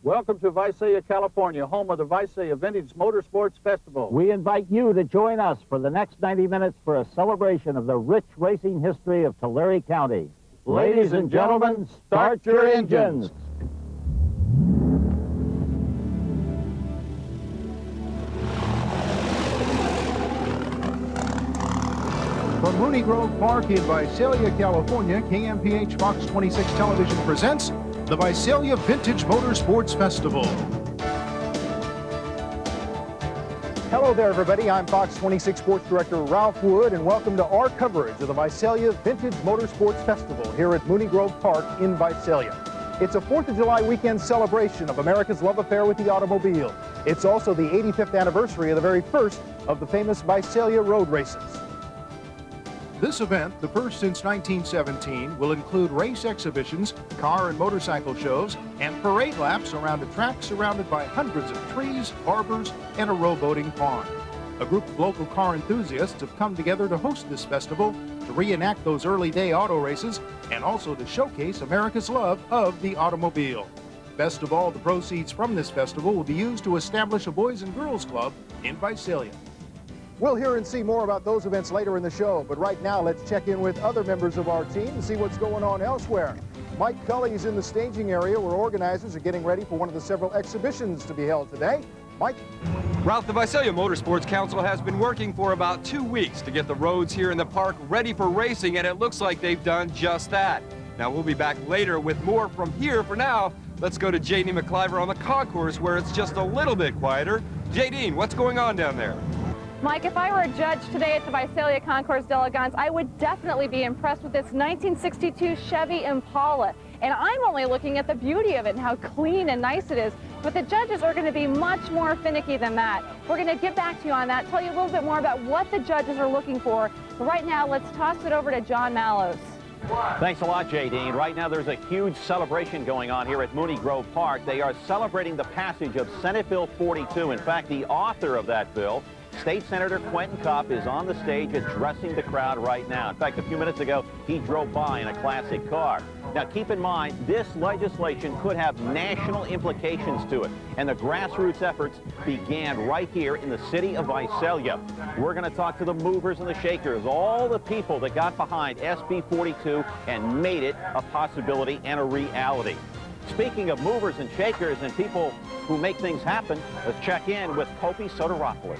Welcome to Visalia, California, home of the Visalia Vintage Motorsports Festival. We invite you to join us for the next 90 minutes for a celebration of the rich racing history of Tulare County. Ladies and gentlemen, start your engines. From Mooney Grove Park in Visalia, California, KMPH Fox 26 Television presents the Visalia Vintage Motorsports Festival. Hello there, everybody. I'm Fox 26 Sports Director Ralph Wood, and welcome to our coverage of the Visalia Vintage Motorsports Festival here at Mooney Grove Park in Visalia. It's a 4th of July weekend celebration of America's love affair with the automobile. It's also the 85th anniversary of the very first of the famous Visalia road races. This event, the first since 1917, will include race exhibitions, car and motorcycle shows, and parade laps around a track surrounded by hundreds of trees, arbors, and a rowboating pond. A group of local car enthusiasts have come together to host this festival to reenact those early day auto races and also to showcase America's love of the automobile. Best of all, the proceeds from this festival will be used to establish a Boys and Girls Club in Visalia. We'll hear and see more about those events later in the show, but right now let's check in with other members of our team and see what's going on elsewhere. Mike Cully's in the staging area where organizers are getting ready for one of the several exhibitions to be held today. Mike? Ralph, the Visalia Motorsports Council has been working for about 2 weeks to get the roads here in the park ready for racing, and it looks like they've done just that. Now, we'll be back later with more from here. For now, let's go to J.D. McCliver on the concourse where it's just a little bit quieter. J.D., what's going on down there? Mike, if I were a judge today at the Visalia Concours d'Elegance, I would definitely be impressed with this 1962 Chevy Impala. And I'm only looking at the beauty of it and how clean and nice it is. But the judges are going to be much more finicky than that. We're going to get back to you on that, tell you a little bit more about what the judges are looking for. But right now, let's toss it over to John Mallows. Thanks a lot, J.D. Right now, there's a huge celebration going on here at Mooney Grove Park. They are celebrating the passage of Senate Bill 42. In fact, the author of that bill, State Senator Quentin Kopp, is on the stage addressing the crowd right now. In fact, a few minutes ago, he drove by in a classic car. Now, keep in mind, this legislation could have national implications to it, and the grassroots efforts began right here in the city of Visalia. We're going to talk to the movers and the shakers, all the people that got behind SB 42 and made it a possibility and a reality. Speaking of movers and shakers and people who make things happen, let's check in with Popey Soteropoulos.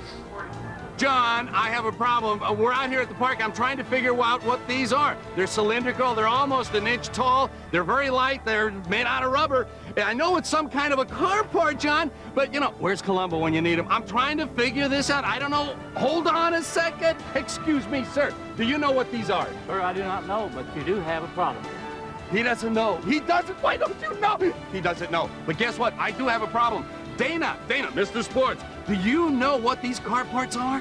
John, I have a problem. We're out here at the park. I'm trying to figure out what these are. They're cylindrical. They're almost an inch tall. They're very light. They're made out of rubber. I know it's some kind of a car part, John, but, you know, where's Columbo when you need him? I'm trying to figure this out. I don't know. Hold on a second. Excuse me, sir. Do you know what these are? Sir, I do not know, but you do have a problem. He doesn't know. He doesn't. Why don't you know? He doesn't know. But guess what? I do have a problem. Dana, Mr. Sports, do you know what these car parts are?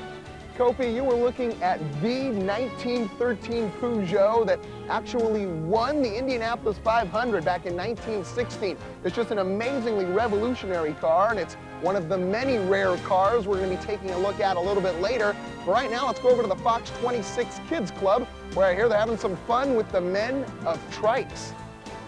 Kofi, you were looking at the 1913 Peugeot that actually won the Indianapolis 500 back in 1916. It's just an amazingly revolutionary car, and it's one of the many rare cars we're going to be taking a look at a little bit later. But right now, let's go over to the Fox 26 Kids Club, where I hear they're having some fun with the men of trikes.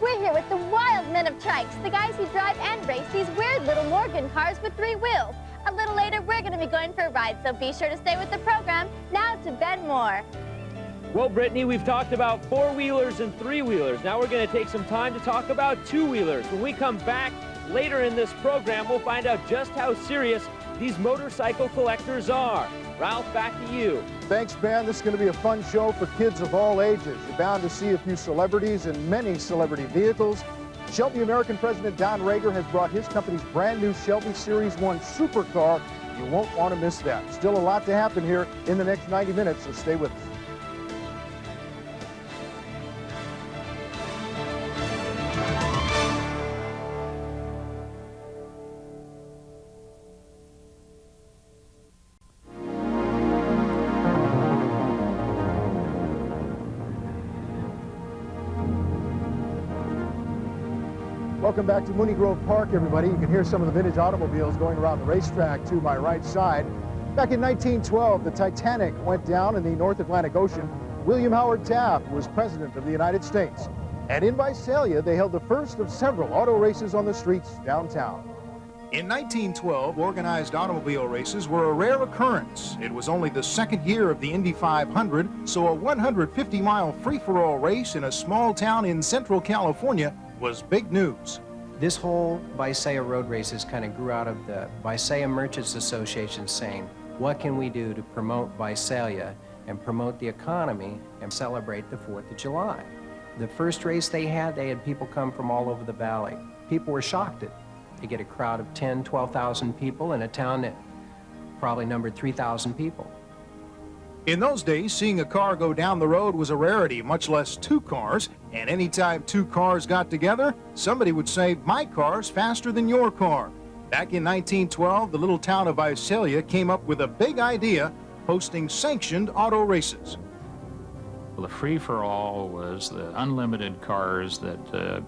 We're here with the wild men of trikes, the guys who drive and race these weird little Morgan cars with 3 wheels. A little later, we're going to be going for a ride, so be sure to stay with the program. Now to Ben Moore. Well, Brittany, we've talked about 4-wheelers and 3-wheelers. Now we're going to take some time to talk about 2-wheelers. When we come back later in this program, we'll find out just how serious these motorcycle collectors are. Ralph, back to you. Thanks, Ben. This is going to be a fun show for kids of all ages. You're bound to see a few celebrities and many celebrity vehicles. Shelby American President Don Rager has brought his company's brand new Shelby Series 1 supercar. You won't want to miss that. Still a lot to happen here in the next 90 minutes, so stay with us. Welcome back to Mooney Grove Park, everybody. You can hear some of the vintage automobiles going around the racetrack to my right side. Back in 1912, the Titanic went down in the North Atlantic Ocean. William Howard Taft was President of the United States. And in Visalia, they held the first of several auto races on the streets downtown. In 1912, organized automobile races were a rare occurrence. It was only the second year of the Indy 500, so a 150-mile free-for-all race in a small town in central California was big news. This whole Visalia road races kind of grew out of the Visalia Merchants Association saying, what can we do to promote Visalia and promote the economy and celebrate the 4th of July? The first race they had people come from all over the valley. People were shocked at to get a crowd of 10, 12,000 people in a town that probably numbered 3,000 people. In those days, seeing a car go down the road was a rarity, much less two cars. And anytime two cars got together, somebody would say, my car's faster than your car. Back in 1912, the little town of Visalia came up with a big idea, hosting sanctioned auto races. Well, the free-for-all was the unlimited cars that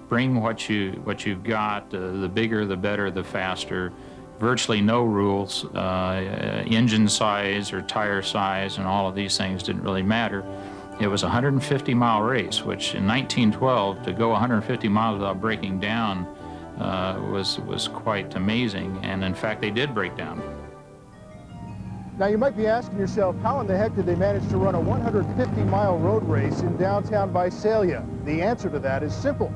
bring what you've got, the bigger, the better, the faster. Virtually no rules, engine size or tire size and all of these things didn't really matter. It was a 150-mile race, which in 1912, to go 150 miles without breaking down was quite amazing, and in fact they did break down. Now you might be asking yourself, how in the heck did they manage to run a 150-mile road race in downtown Visalia? The answer to that is simple.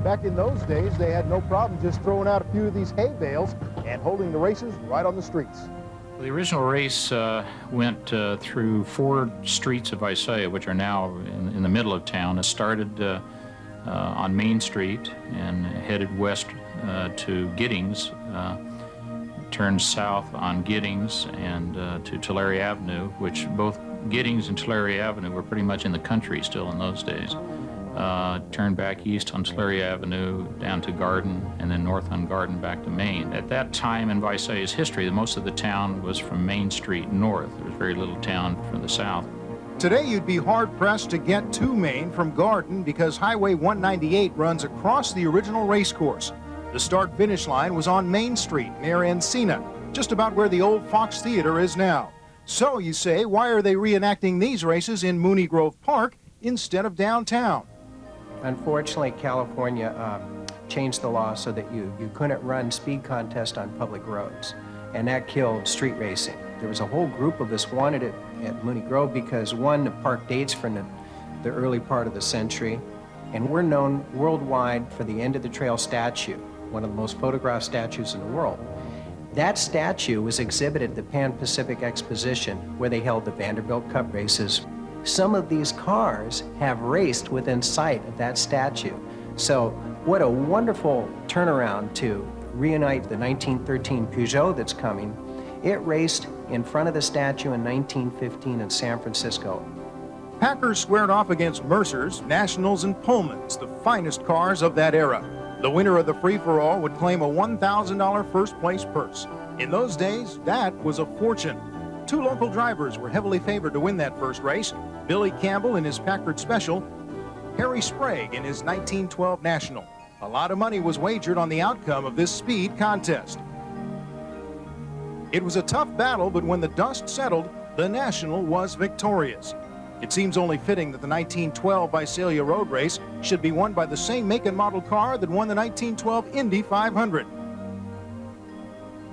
Back in those days, they had no problem just throwing out a few of these hay bales and holding the races right on the streets. The original race went through 4 streets of Visalia, which are now in the middle of town. It started on Main Street and headed west to Giddings, turned south on Giddings and to Tulare Avenue, which both Giddings and Tulare Avenue were pretty much in the country still in those days. Turned back east on Tulare Avenue down to Garden, and then north on Garden back to Main. At that time in Visalia's history, most of the town was from Main Street north. There was very little town from the south. Today you'd be hard-pressed to get to Main from Garden because Highway 198 runs across the original race course. The start-finish line was on Main Street near Encina, just about where the old Fox Theater is now. So you say, why are they reenacting these races in Mooney Grove Park instead of downtown? Unfortunately, California changed the law so that you couldn't run speed contests on public roads, and that killed street racing. There was a whole group of us wanted it at Mooney Grove because, one, the park dates from the early part of the century, and we're known worldwide for the End of the Trail statue, one of the most photographed statues in the world. That statue was exhibited at the Pan-Pacific Exposition, where they held the Vanderbilt Cup races. Some of these cars have raced within sight of that statue. So what a wonderful turnaround to reunite the 1913 Peugeot that's coming. It raced in front of the statue in 1915 in San Francisco. Packers squared off against Mercers, Nationals, and Pullmans, the finest cars of that era. The winner of the free-for-all would claim a $1,000 first-place purse. In those days, that was a fortune. 2 local drivers were heavily favored to win that first race. Billy Campbell in his Packard Special, Harry Sprague in his 1912 National. A lot of money was wagered on the outcome of this speed contest. It was a tough battle, but when the dust settled, the National was victorious. It seems only fitting that the 1912 Visalia road race should be won by the same make and model car that won the 1912 Indy 500.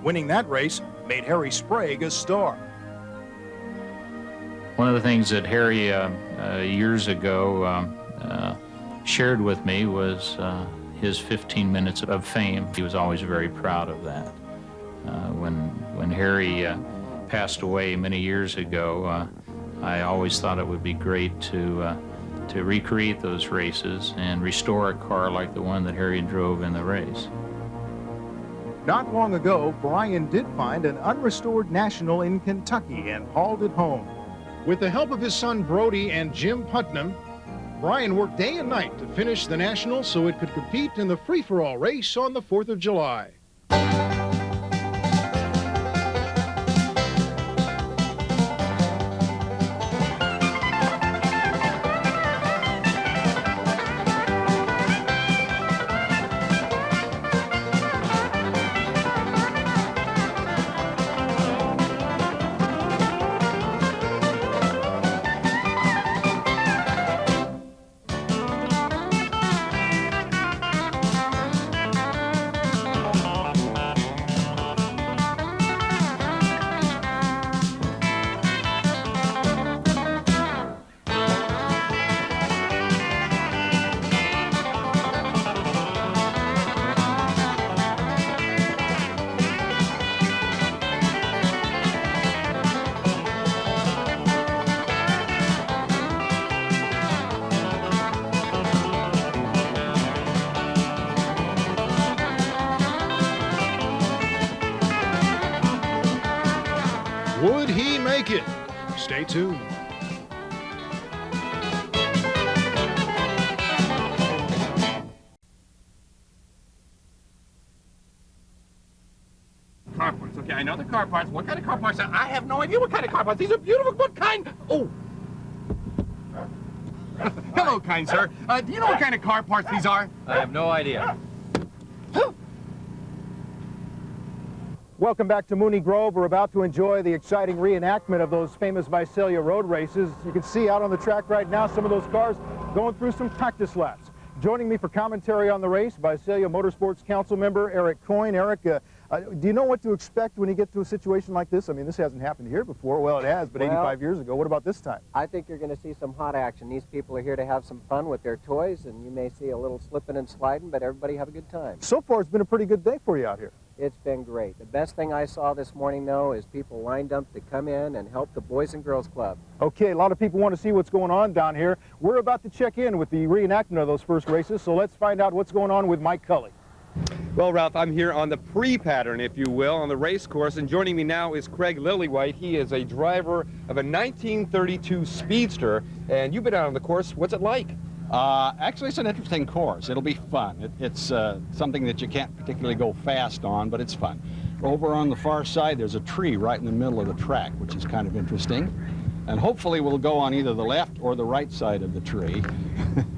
Winning that race made Harry Sprague a star. One of the things that Harry years ago shared with me was his 15 minutes of fame. He was always very proud of that. When Harry passed away many years ago, I always thought it would be great to recreate those races and restore a car like the one that Harry drove in the race. Not long ago, Brian did find an unrestored National in Kentucky and hauled it home. With the help of his son Brody and Jim Putnam, Brian worked day and night to finish the National so it could compete in the free-for-all race on the 4th of July. Would he make it? Stay tuned. Car parts. Okay, I know the car parts. What kind of car parts? I have no idea what kind of car parts. These are beautiful. What kind? Oh. Hello, kind sir. Do you know what kind of car parts these are? I have no idea. Welcome back to Mooney Grove. We're about to enjoy the exciting reenactment of those famous Visalia road races. You can see out on the track right now some of those cars going through some practice laps. Joining me for commentary on the race, Visalia Motorsports Council member Eric Coyne. Eric, do you know what to expect when you get to a situation like this? I mean, this hasn't happened here before. Well, it has, but 85 years ago. What about this time? I think you're going to see some hot action. These people are here to have some fun with their toys, and you may see a little slipping and sliding, but everybody have a good time. So far, it's been a pretty good day for you out here. It's been great. The best thing I saw this morning, though, is people lined up to come in and help the Boys and Girls Club. Okay, a lot of people want to see what's going on down here. We're about to check in with the reenactment of those first races, so let's find out what's going on with Mike Cully. Well, Ralph, I'm here on the pre-pattern, if you will, on the race course, and joining me now is Craig Lillywhite. He is a driver of a 1932 Speedster, and you've been out on the course. What's it like? Actually, it's an interesting course. It'll be fun. It's something that you can't particularly go fast on, but it's fun. Over on the far side, there's a tree right in the middle of the track, which is kind of interesting. And hopefully we'll go on either the left or the right side of the tree,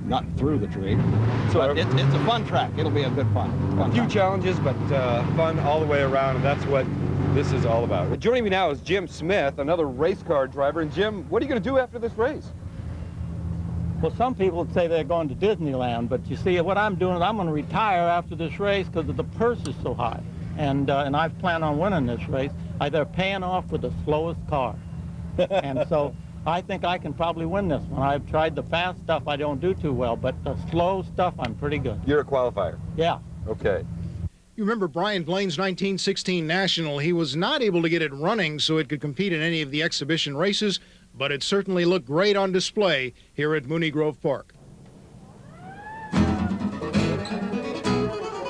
not through the tree. So it's a fun track. It'll be a good fun. A few challenges, but fun all the way around, and that's what this is all about. Joining me now is Jim Smith, another race car driver. And Jim, what are you going to do after this race? Well, some people say they're going to Disneyland, but you see, what I'm doing is I'm going to retire after this race because the purse is so high. And I plan on winning this race. They're paying off with the slowest car. And so I think I can probably win this one. I've tried the fast stuff, I don't do too well, but the slow stuff, I'm pretty good. You're a qualifier? Yeah. Okay. You remember Brian Blaine's 1916 National. He was not able to get it running so it could compete in any of the exhibition races, but it certainly looked great on display here at Mooney Grove Park.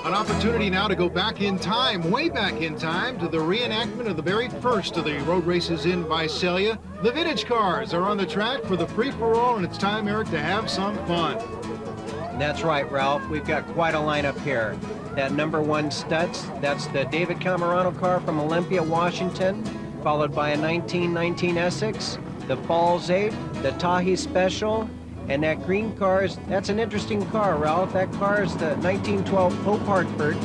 An opportunity now to go back in time, way back in time, to the reenactment of the very first of the road races in Visalia. The vintage cars are on the track for the free-for-all, and it's time, Eric, to have some fun. That's right, Ralph. We've got quite a lineup here. That #1 Stutz, that's the David Camerano car from Olympia, Washington, followed by a 1919 Essex, the Falls 8, the Tahi Special, and that green car that's an interesting car, Ralph. That car is the 1912 Pope Hartford.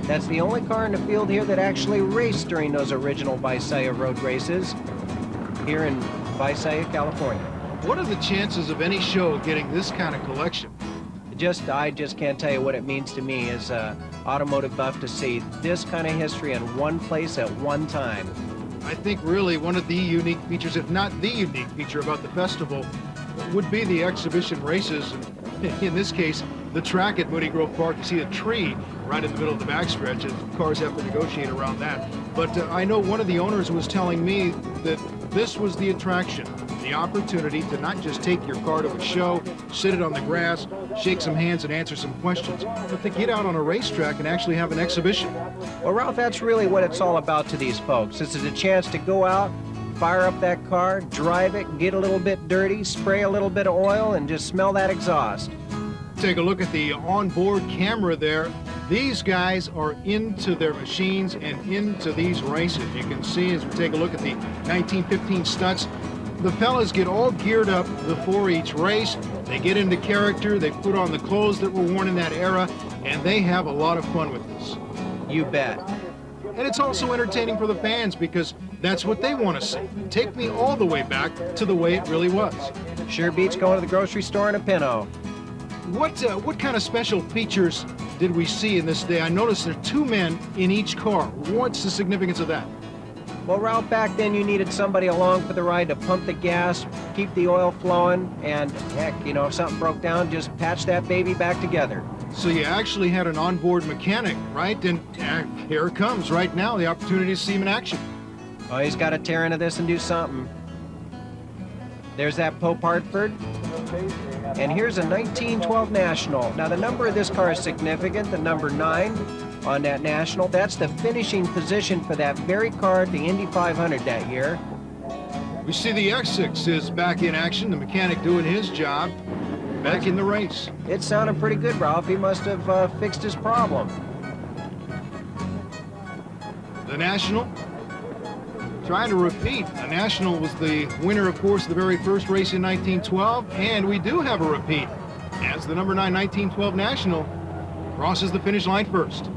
That's the only car in the field here that actually raced during those original Visalia road races here in Visalia, California. What are the chances of any show getting this kind of collection? I just can't tell you what it means to me as an automotive buff to see this kind of history in one place at one time. I think really one of the unique features, if not the unique feature about the festival, would be the exhibition races. In this case, the track at Mooney Grove Park. You see a tree right in the middle of the backstretch, and cars have to negotiate around that. But I know one of the owners was telling me that this was the attraction, the opportunity to not just take your car to a show, sit it on the grass, shake some hands and answer some questions, but to get out on a racetrack and actually have an exhibition. Well, Ralph, that's really what it's all about to these folks. This is a chance to go out, fire up that car, drive it, get a little bit dirty, spray a little bit of oil, and just smell that exhaust. Take a look at the onboard camera there. These guys are into their machines and into these races. You can see as we take a look at the 1915 Stutz, the fellas get all geared up before each race. They get into character, they put on the clothes that were worn in that era, and they have a lot of fun with this. You bet. And it's also entertaining for the fans because that's what they want to see. Take me all the way back to the way it really was. Sure beats going to the grocery store in a Pinto. What kind of special features did we see in this day? I noticed there are 2 men in each car. What's the significance of that? Well, Ralph, back then you needed somebody along for the ride to pump the gas, keep the oil flowing, and heck, you know, if something broke down, just patch that baby back together. So you actually had an onboard mechanic, right? And here it comes right now, the opportunity to see him in action. Oh, he's got to tear into this and do something. There's that Pope Hartford. And here's a 1912 National. Now, the number of this car is significant, the number 9 on that National. That's the finishing position for that very car at the Indy 500 that year. We see the X6 is back in action, the mechanic doing his job, back in the race. It sounded pretty good, Ralph. He must have fixed his problem. The National, trying to repeat. The National was the winner, of course, of the very first race in 1912, and we do have a repeat, as the number 9 1912 National crosses the finish line first.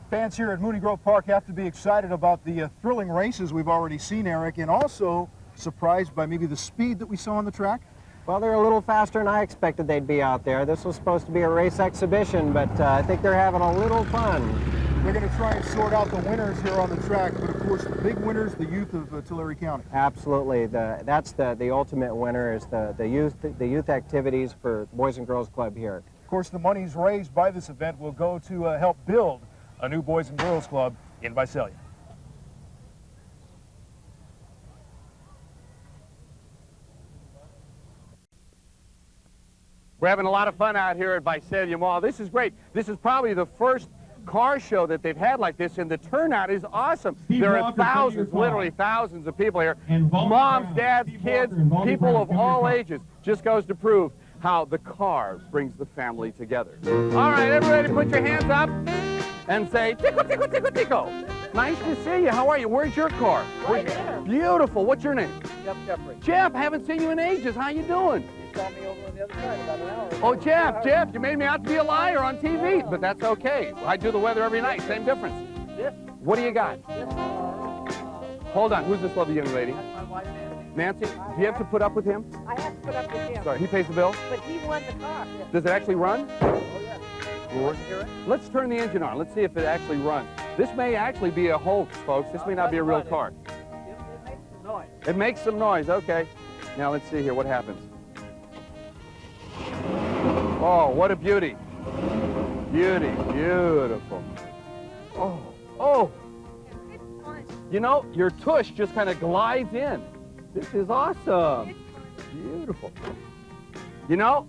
Fans here at Mooney Grove Park have to be excited about the thrilling races we've already seen, Eric, and also surprised by maybe the speed that we saw on the track. Well, they're a little faster than I expected they'd be out there. This was supposed to be a race exhibition, but I think they're having a little fun. They're going to try and sort out the winners here on the track, but of course the big winners, the youth of Tulare County. Absolutely. That's the ultimate winner is the youth activities for Boys and Girls Club here. Of course, the monies raised by this event will go to help build a new Boys and Girls Club in Visalia. We're having a lot of fun out here at Visalia Mall. This is great. This is probably the first car show that they've had like this, and the turnout is awesome. There are thousands, literally thousands of people here. Moms, dads, kids, people of all ages. Just goes to prove how the car brings the family together. All right, everybody put your hands up and say, tickle, tickle, tickle, tickle. Nice to see you. How are you? Where's your car? Right here. Beautiful. What's your name? Jeff Jeffrey. Jeff, haven't seen you in ages. How you doing? You saw me over on the other side about an hour ago. Oh, Jeff, you made me out to be a liar on TV, but that's okay. I do the weather every night, same difference. This? What do you got? Hold on, who's this lovely young lady? That's my wife, Nancy, do you have to put up with him? I have to put up with him. Sorry, he pays the bill? But he won the car. Does it actually run? Oh, yeah. Let's turn the engine on. Let's see if it actually runs. This may actually be a hoax, folks. This may not be a real car. It makes some noise. It makes some noise, okay. Now let's see here what happens. Oh, what a beauty. Beauty, beautiful. Oh. You know, your tush just kind of glides in. This is awesome. Beautiful. You know,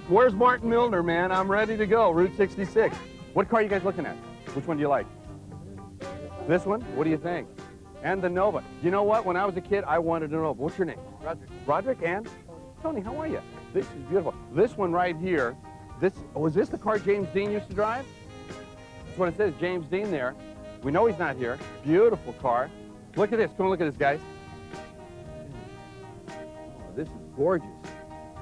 where's Martin Milner, man? I'm ready to go. Route 66. What car are you guys looking at? Which one do you like? This one? What do you think? And the Nova. You know what? When I was a kid, I wanted a Nova. What's your name? Roderick. Roderick and? Tony, how are you? This is beautiful. This one right here, was this the car James Dean used to drive? That's what it says, James Dean there. We know he's not here. Beautiful car. Look at this. Come on, look at this, guys. Oh, this is gorgeous.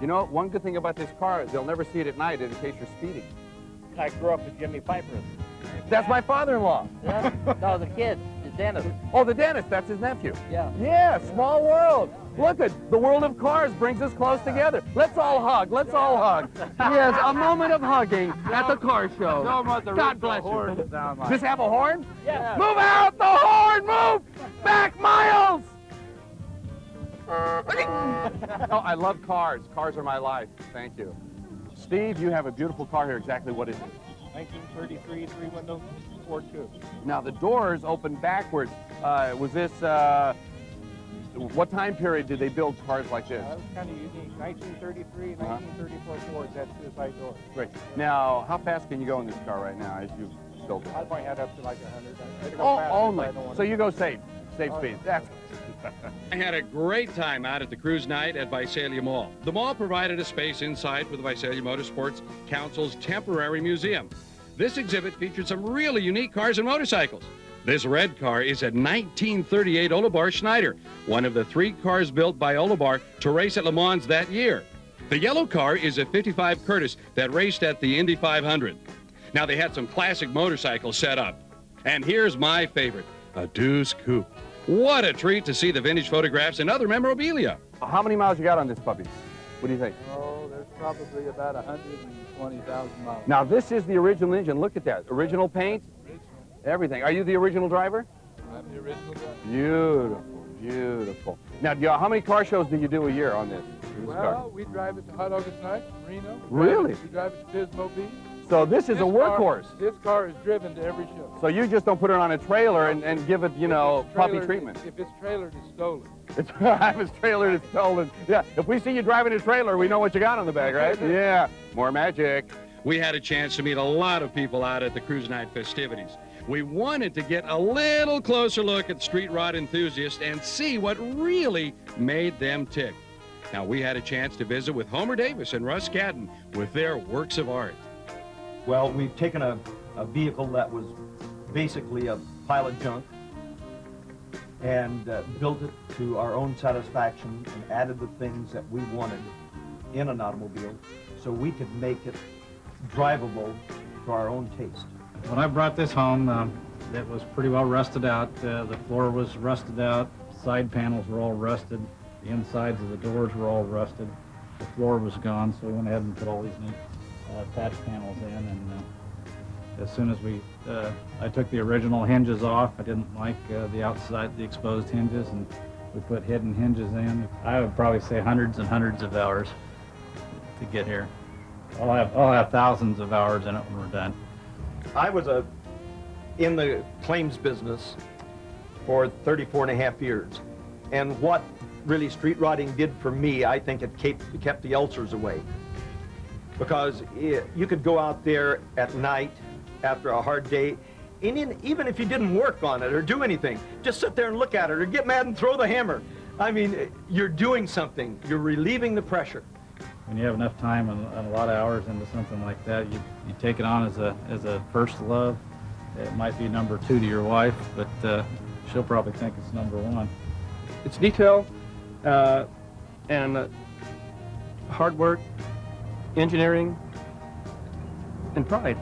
You know, one good thing about this car is they'll never see it at night in case you're speeding. I grew up with Jimmy Piper. That's my father-in-law. Yeah? No, the kid, the dentist. Oh, the dentist. That's his nephew. Yeah. Yeah, small world. Look at the world of cars brings us close together. Let's all hug. Let's all hug. Yes, a moment of hugging at the car show. God bless you. Does this have a horn? Yeah. Move out the horn. Move back, Miles. Oh, I love cars. Cars are my life. Thank you. Steve, you have a beautiful car here. Exactly what is it? 1933, three-window Ford Coupe. Now, the doors open backwards. Was this, what time period did they build cars like this? That was kind of unique. 1933, 1934 Ford, that's the side door. Great. Now, how fast can you go in this car right now as you build it? I might head up to like 100. Only. So you go safe. Safe speed. That's I had a great time out at the cruise night at Visalia Mall. The mall provided a space inside for the Visalia Motorsports Council's temporary museum. This exhibit featured some really unique cars and motorcycles. This red car is a 1938 Olabar Schneider, one of the 3 cars built by Olabar to race at Le Mans that year. The yellow car is a 55 Curtis that raced at the Indy 500. Now, they had some classic motorcycles set up. And here's my favorite, a Deuce Coupe. What a treat to see the vintage photographs and other memorabilia. How many miles you got on this puppy? What do you think? Oh, there's probably about 120,000 miles. Now, this is the original engine. Look at that. Original paint, everything. Are you the original driver? I'm the original driver. Beautiful, beautiful. Now, how many car shows do you do a year on this? Well, we drive it to Hot August Night in Reno. Really? We drive it to Pismo. So this is a workhorse. This car is driven to every show. So you just don't put it on a trailer and give it, you know, puppy treatment. If it's trailered, it's stolen. If it's trailered, it's stolen. Yeah, if we see you driving a trailer, we know what you got on the back, right? Yeah, more magic. We had a chance to meet a lot of people out at the cruise night festivities. We wanted to get a little closer look at street rod enthusiasts and see what really made them tick. Now, we had a chance to visit with Homer Davis and Russ Cadden with their works of art. Well, we've taken a vehicle that was basically a pile of junk and built it to our own satisfaction and added the things that we wanted in an automobile so we could make it drivable to our own taste. When I brought this home, it was pretty well rusted out. The floor was rusted out, side panels were all rusted, the insides of the doors were all rusted, the floor was gone, so we went ahead and put all these new patch panels in. And as soon as I took the original hinges off, I didn't like the outside, the exposed hinges, and we put hidden hinges in. I would probably say hundreds and hundreds of hours to get here. I'll have thousands of hours in it when we're done. I was in the claims business for 34.5 years, and what really street rodding did for me, I think it kept the ulcers away. Because you could go out there at night after a hard day, and even if you didn't work on it or do anything, just sit there and look at it or get mad and throw the hammer. I mean, you're doing something. You're relieving the pressure. When you have enough time and a lot of hours into something like that, you take it on as a first love. It might be number 2 to your wife, but she'll probably think it's number 1. It's detail and hard work, engineering, and pride.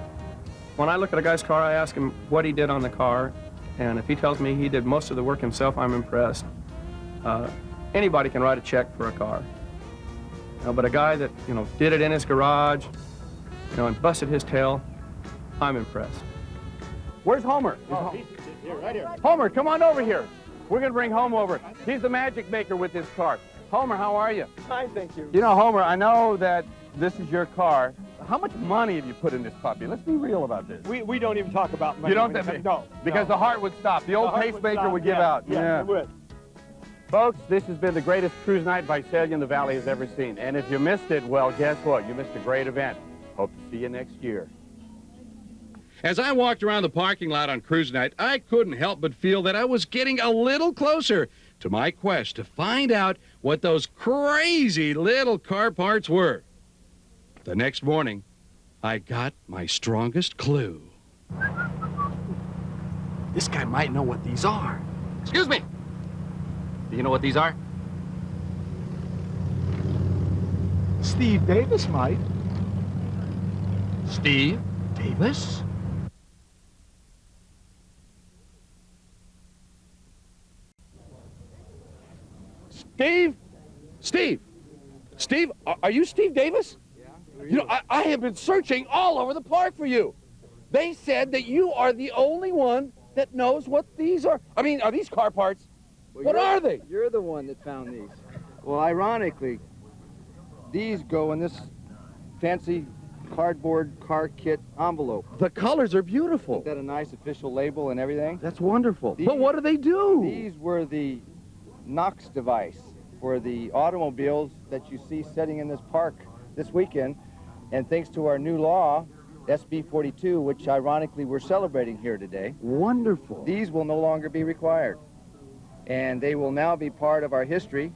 When I look at a guy's car, I ask him what he did on the car, and if he tells me he did most of the work himself, I'm impressed. Anybody can write a check for a car. But a guy that, did it in his garage, and busted his tail, I'm impressed. Where's Homer? He's here, right here. Homer, come on over here. We're going to bring Homer over. He's the magic maker with this car. Homer, how are you? Fine, thank you. You know, Homer, I know that this is your car. How much money have you put in this puppy? Let's be real about this. We don't even talk about money. You don't? No. Because the heart would stop. The old pacemaker would give out. Yeah, it would. Folks, this has been the greatest cruise night Visalia in the Valley has ever seen. And if you missed it, well, guess what? You missed a great event. Hope to see you next year. As I walked around the parking lot on cruise night, I couldn't help but feel that I was getting a little closer to my quest to find out what those crazy little car parts were. The next morning, I got my strongest clue. This guy might know what these are. Excuse me. Do you know what these are? Steve Davis might. Steve Davis? Steve, are you Steve Davis? Yeah. I have been searching all over the park for you. They said that you are the only one that knows what these are. I mean, are these car parts? Well, what are they? You're the one that found these. Well, ironically, these go in this fancy cardboard car kit envelope. The colors are beautiful. Isn't that a nice official label and everything? That's wonderful. But what do they do? These were the NOx device for the automobiles that you see sitting in this park this weekend. And thanks to our new law, SB 42, which ironically we're celebrating here today. Wonderful. These will no longer be required. And they will now be part of our history,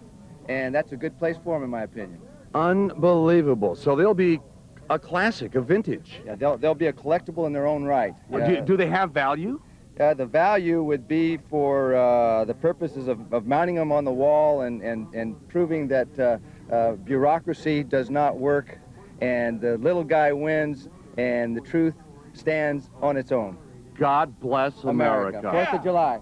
and that's a good place for them, in my opinion. Unbelievable. So they'll be a classic, a vintage. Yeah, they'll be a collectible in their own right. Yeah. Do they have value? The value would be for the purposes of mounting them on the wall and proving that bureaucracy does not work, and the little guy wins, and the truth stands on its own. God bless America. 4th of July.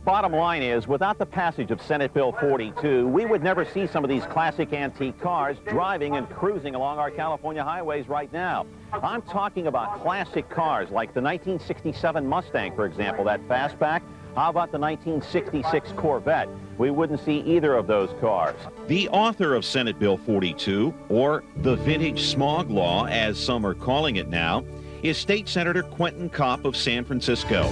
Bottom line is, without the passage of Senate Bill 42, we would never see some of these classic antique cars driving and cruising along our California highways right now. I'm talking about classic cars like the 1967 Mustang, for example, that fastback. How about the 1966 Corvette? We wouldn't see either of those cars. The author of Senate Bill 42, or the Vintage Smog Law, as some are calling it now, is State Senator Quentin Kopp of San Francisco.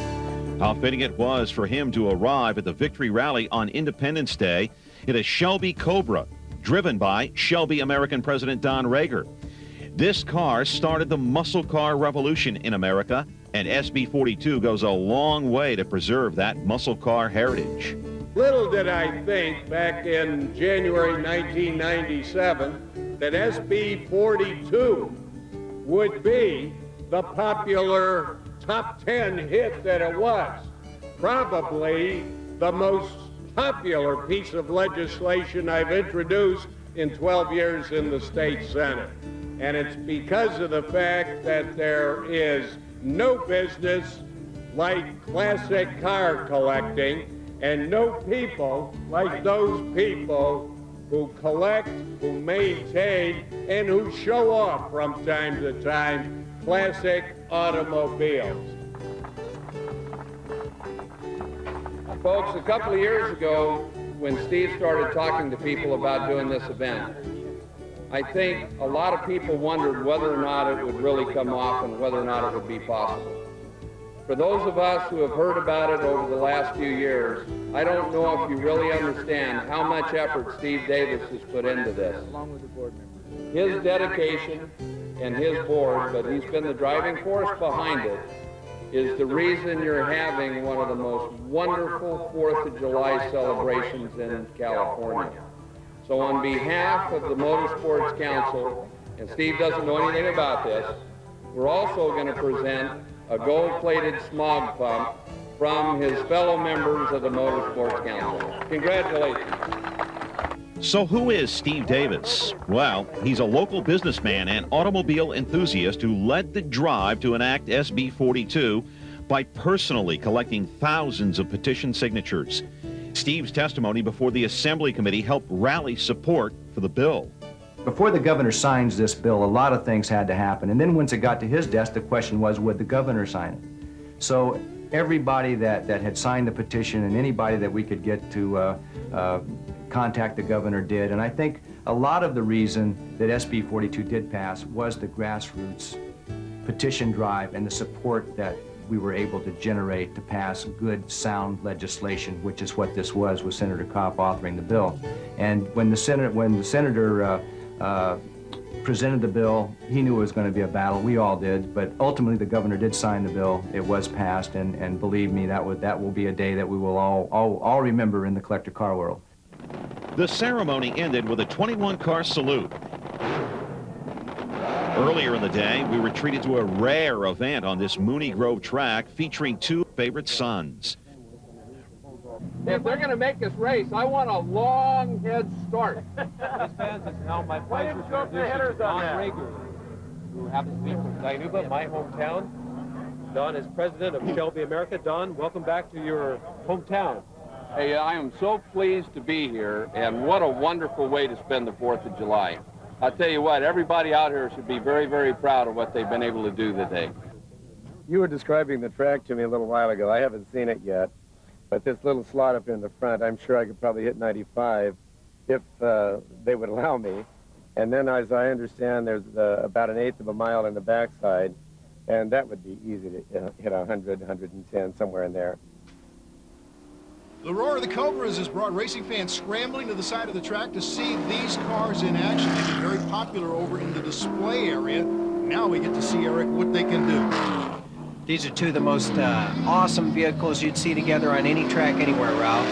How fitting it was for him to arrive at the victory rally on Independence Day in a Shelby Cobra, driven by Shelby American President Don Rager. This car started the muscle car revolution in America, and SB42 goes a long way to preserve that muscle car heritage. Little did I think back in January 1997 that SB42 would be the popular top 10 hit that it was. Probably the most popular piece of legislation I've introduced in 12 years in the state Senate. And it's because of the fact that there is no business like classic car collecting, and no people like those people who collect, who maintain, and who show off from time to time classic automobiles. Folks, a couple of years ago, when Steve started talking to people about doing this event, I think a lot of people wondered whether or not it would really come off and whether or not it would be possible. For those of us who have heard about it over the last few years, I don't know if you really understand how much effort Steve Davis has put into this. Along with the board members. His dedication and his board, but he's been the driving force behind it, is the reason you're having one of the most wonderful 4th of July celebrations in California. So on behalf of the Motorsports Council, and Steve doesn't know anything about this, we're also going to present a gold-plated smog pump from his fellow members of the Motorsports Council. Congratulations. So who is Steve Davis? Well, he's a local businessman and automobile enthusiast who led the drive to enact SB 42 by personally collecting thousands of petition signatures. Steve's testimony before the Assembly Committee helped rally support for the bill. Before the governor signs this bill, a lot of things had to happen. And then once it got to his desk, the question was, would the governor sign it? So everybody that had signed the petition and anybody that we could get to contact the governor did. And I think a lot of the reason that SB 42 did pass was the grassroots petition drive and the support that we were able to generate to pass good, sound legislation, which is what this was, with Senator Kopp authoring the bill. And when the senator presented the bill, he knew it was going to be a battle. We all did, but ultimately the governor did sign the bill. It was passed, and believe me, that will be a day that we will all remember in the collector car world. The ceremony ended with a 21-car salute. Earlier in the day, we were treated to a rare event on this Mooney Grove track featuring two favorite sons. If they're going to make this race, I want a long head start. Fans, it's now my pleasure to introduce Don Rager, who happens to be from Dinuba, my hometown. Don is president of Shelby America. Don, welcome back to your hometown. Hey, I am so pleased to be here, and what a wonderful way to spend the 4th of July. I'll tell you what, everybody out here should be very, very proud of what they've been able to do today. You were describing the track to me a little while ago. I haven't seen it yet, but this little slot up in the front, I'm sure I could probably hit 95 if they would allow me. And then, as I understand, there's about an 1/8 of a mile in the backside, and that would be easy to hit 100, 110, somewhere in there. The roar of the Cobras has brought racing fans scrambling to the side of the track to see these cars in action. They've been very popular over in the display area. Now we get to see, Eric, what they can do. These are two of the most awesome vehicles you'd see together on any track anywhere, Ralph.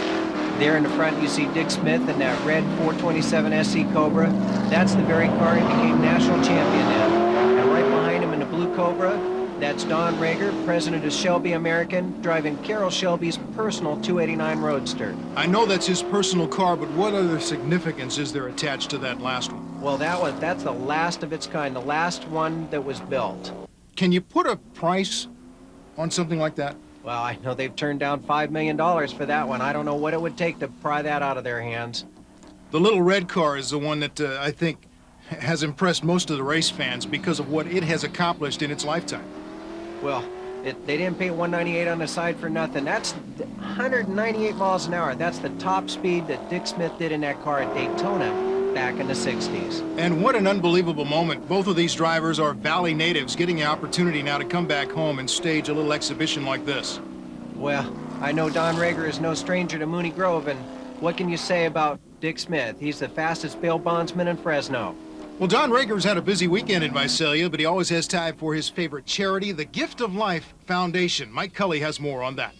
There in the front you see Dick Smith in that red 427 SC Cobra. That's the very car he became national champion in. And right behind him in the blue Cobra, that's Don Rager, president of Shelby American, driving Carroll Shelby's personal 289 Roadster. I know that's his personal car, but what other significance is there attached to that last one? Well, that's the last of its kind, the last one that was built. Can you put a price on something like that? Well, I know they've turned down $5 million for that one. I don't know what it would take to pry that out of their hands. The little red car is the one that I think has impressed most of the race fans because of what it has accomplished in its lifetime. Well, they didn't pay 198 on the side for nothing. That's 198 miles an hour. That's the top speed that Dick Smith did in that car at Daytona back in the 60s. And what an unbelievable moment. Both of these drivers are Valley natives getting the opportunity now to come back home and stage a little exhibition like this. Well, I know Don Rager is no stranger to Mooney Grove, and what can you say about Dick Smith? He's the fastest bail bondsman in Fresno. Well, Don Rager's had a busy weekend in Visalia, but he always has time for his favorite charity, the Gift of Life Foundation. Mike Cully has more on that.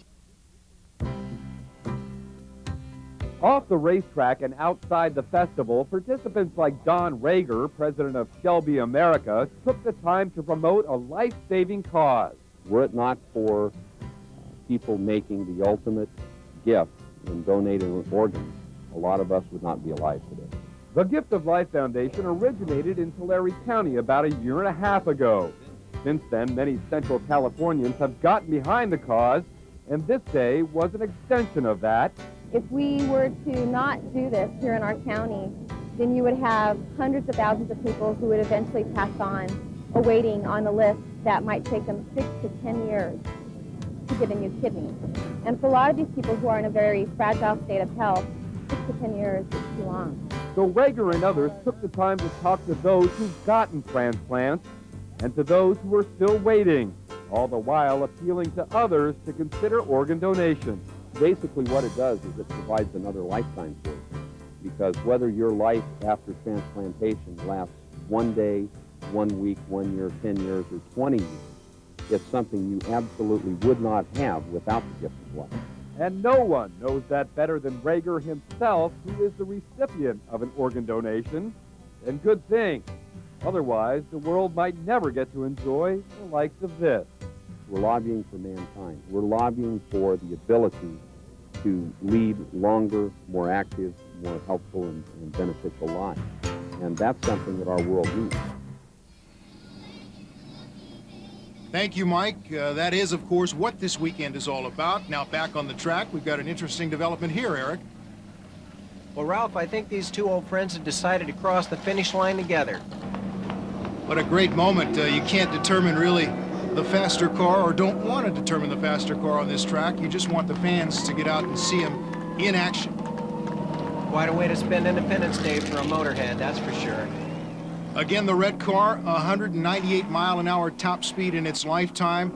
Off the racetrack and outside the festival, participants like Don Rager, president of Shelby America, took the time to promote a life-saving cause. Were it not for people making the ultimate gift in donating organs, a lot of us would not be alive today. The Gift of Life Foundation originated in Tulare County about a year and a half ago. Since then, many Central Californians have gotten behind the cause, and this day was an extension of that. If we were to not do this here in our county, then you would have hundreds of thousands of people who would eventually pass on, awaiting on the list that might take them 6 to 10 years to get a new kidney. And for a lot of these people who are in a very fragile state of health, 6 to 10 years is too long. So Rager and others took the time to talk to those who've gotten transplants and to those who are still waiting, all the while appealing to others to consider organ donation. Basically what it does is it provides another lifetime for you, because whether your life after transplantation lasts 1 day, 1 week, 1 year, 10 years, or 20 years, it's something you absolutely would not have without the gift of life. And no one knows that better than Rager himself, who is the recipient of an organ donation. And good thing. Otherwise, the world might never get to enjoy the likes of this. We're lobbying for mankind. We're lobbying for the ability to lead longer, more active, more helpful, and beneficial lives. And that's something that our world needs. Thank you, Mike. That is, of course, what this weekend is all about. Now back on the track, we've got an interesting development here, Eric. Well, Ralph, I think these two old friends have decided to cross the finish line together. What a great moment. You can't determine really the faster car, or don't want to determine the faster car on this track. You just want the fans to get out and see them in action. Quite a way to spend Independence Day for a motorhead, that's for sure. Again, the red car, 198-mile-an-hour top speed in its lifetime.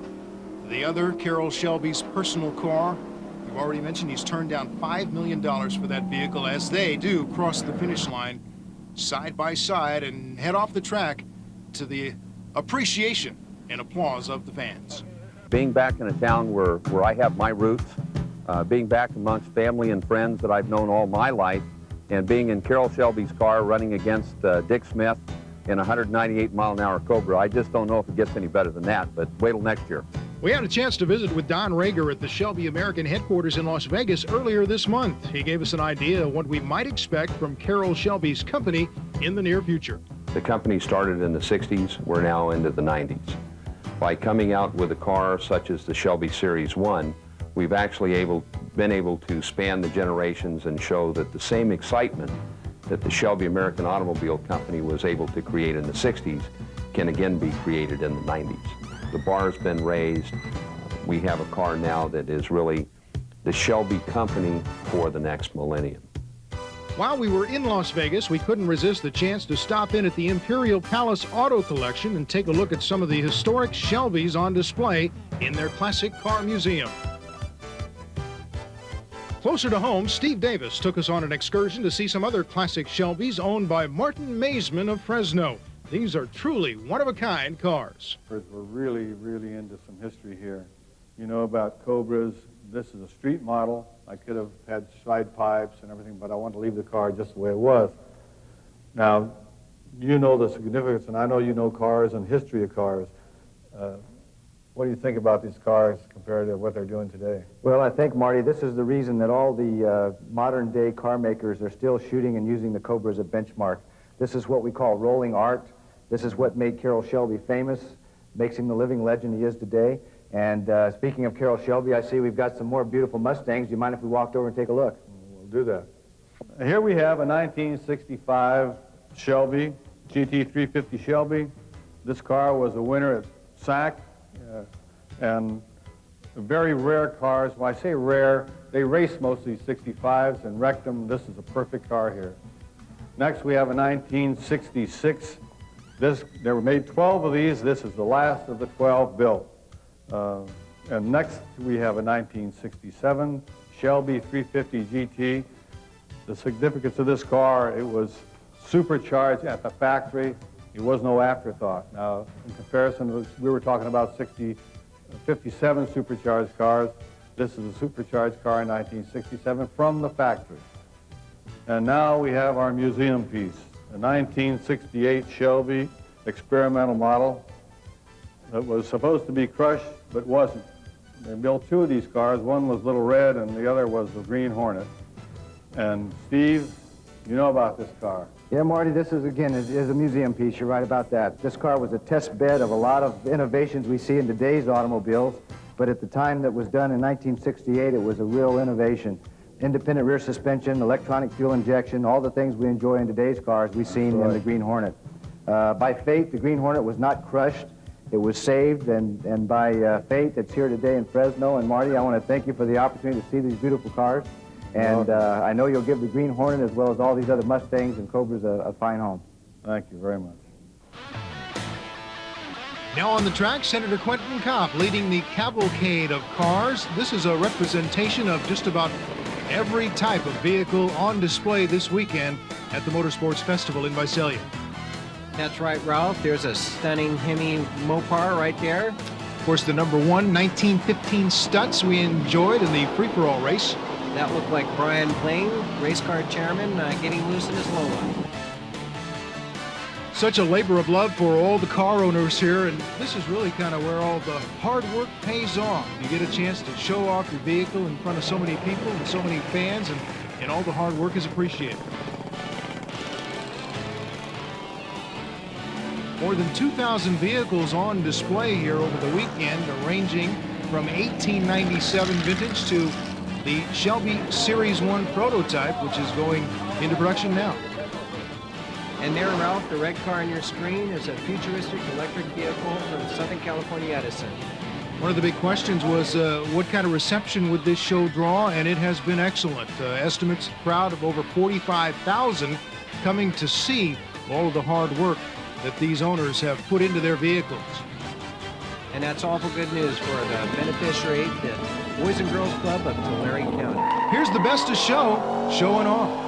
The other, Carroll Shelby's personal car. We've already mentioned he's turned down $5 million for that vehicle as they do cross the finish line side by side and head off the track to the appreciation and applause of the fans. Being back in a town where I have my roots, being back amongst family and friends that I've known all my life, and being in Carroll Shelby's car running against Dick Smith in a 198-mile-an-hour Cobra, I just don't know if it gets any better than that, but wait till next year. We had a chance to visit with Don Rager at the Shelby American headquarters in Las Vegas earlier this month. He gave us an idea of what we might expect from Carroll Shelby's company in the near future. The company started in the 60s. We're now into the 90s. By coming out with a car such as the Shelby Series 1, we've actually been able to span the generations and show that the same excitement that the Shelby American Automobile Company was able to create in the 60s can again be created in the 90s. The bar's been raised. We have a car now that is really the Shelby company for the next millennium. While we were in Las Vegas, we couldn't resist the chance to stop in at the Imperial Palace Auto Collection and take a look at some of the historic Shelbys on display in their classic car museum. Closer to home, Steve Davis took us on an excursion to see some other classic Shelbys owned by Martin Maisman of Fresno. These are truly one-of-a-kind cars. We're really, really into some history here. You know about Cobras. This is a street model. I could have had side pipes and everything, but I wanted to leave the car just the way it was. Now, you know the significance, and I know you know cars and history of cars. What do you think about these cars compared to what they're doing today? Well, I think, Marty, this is the reason that all the modern-day car makers are still shooting and using the Cobra as a benchmark. This is what we call rolling art. This is what made Carroll Shelby famous, makes him the living legend he is today. And speaking of Carroll Shelby, I see we've got some more beautiful Mustangs. Do you mind if we walked over and take a look? We'll do that. Here we have a 1965 Shelby, GT350 Shelby. This car was a winner at SAC. And very rare cars. When I say rare, they race mostly 65s and wrecked them. This is a perfect car here. Next, we have a 1966. There were made 12 of these. This is the last of the 12 built. And next, we have a 1967 Shelby 350 GT. The significance of this car, it was supercharged at the factory. It was no afterthought. Now, in comparison, we were talking about 57 supercharged cars. This is a supercharged car in 1967 from the factory. And now we have our museum piece, a 1968 Shelby experimental model that was supposed to be crushed, but wasn't. They built two of these cars. One was Little Red, and the other was the Green Hornet. And Steve, you know about this car. Yeah, Marty, this is, again, is a museum piece. You're right about that. This car was a test bed of a lot of innovations we see in today's automobiles, but at the time that was done in 1968, it was a real innovation. Independent rear suspension, electronic fuel injection, all the things we enjoy in today's cars we've seen in the Green Hornet. By fate, the Green Hornet was not crushed. It was saved, and by fate, it's here today in Fresno. And Marty, I want to thank you for the opportunity to see these beautiful cars. And I know you'll give the Green Hornet, as well as all these other Mustangs and Cobras, a fine home. Thank you very much. Now on the track, Senator Quentin Kopp leading the cavalcade of cars. This is a representation of just about every type of vehicle on display this weekend at the Motorsports Festival in Visalia. That's right, Ralph. There's a stunning Hemi Mopar right there. Of course, the number 1 1915 Stutz we enjoyed in the free-for-all race. That looked like Brian Plain, race car chairman, getting loose in his low one. Such a labor of love for all the car owners here, and this is really kind of where all the hard work pays off. You get a chance to show off your vehicle in front of so many people and so many fans, and all the hard work is appreciated. More than 2,000 vehicles on display here over the weekend, ranging from 1897 vintage to the Shelby Series 1 prototype, which is going into production now. And there, Ralph, the red car on your screen is a futuristic electric vehicle from Southern California Edison. One of the big questions was what kind of reception would this show draw, and it has been excellent. Estimates crowd of over 45,000 coming to see all of the hard work that these owners have put into their vehicles. And that's awful good news for the beneficiary, the Boys and Girls Club of Tulare County. Here's the best of show, showing off.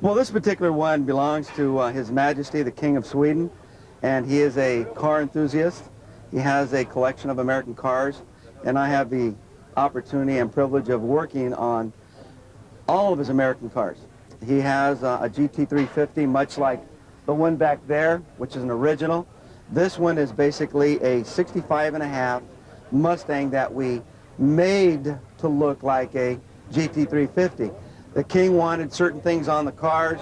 Well, this particular one belongs to His Majesty, the King of Sweden, and he is a car enthusiast. He has a collection of American cars, and I have the opportunity and privilege of working on all of his American cars. He has a GT350, much like the one back there, which is an original. This one is basically a 65.5 Mustang that we made to look like a GT350. The King wanted certain things on the cars,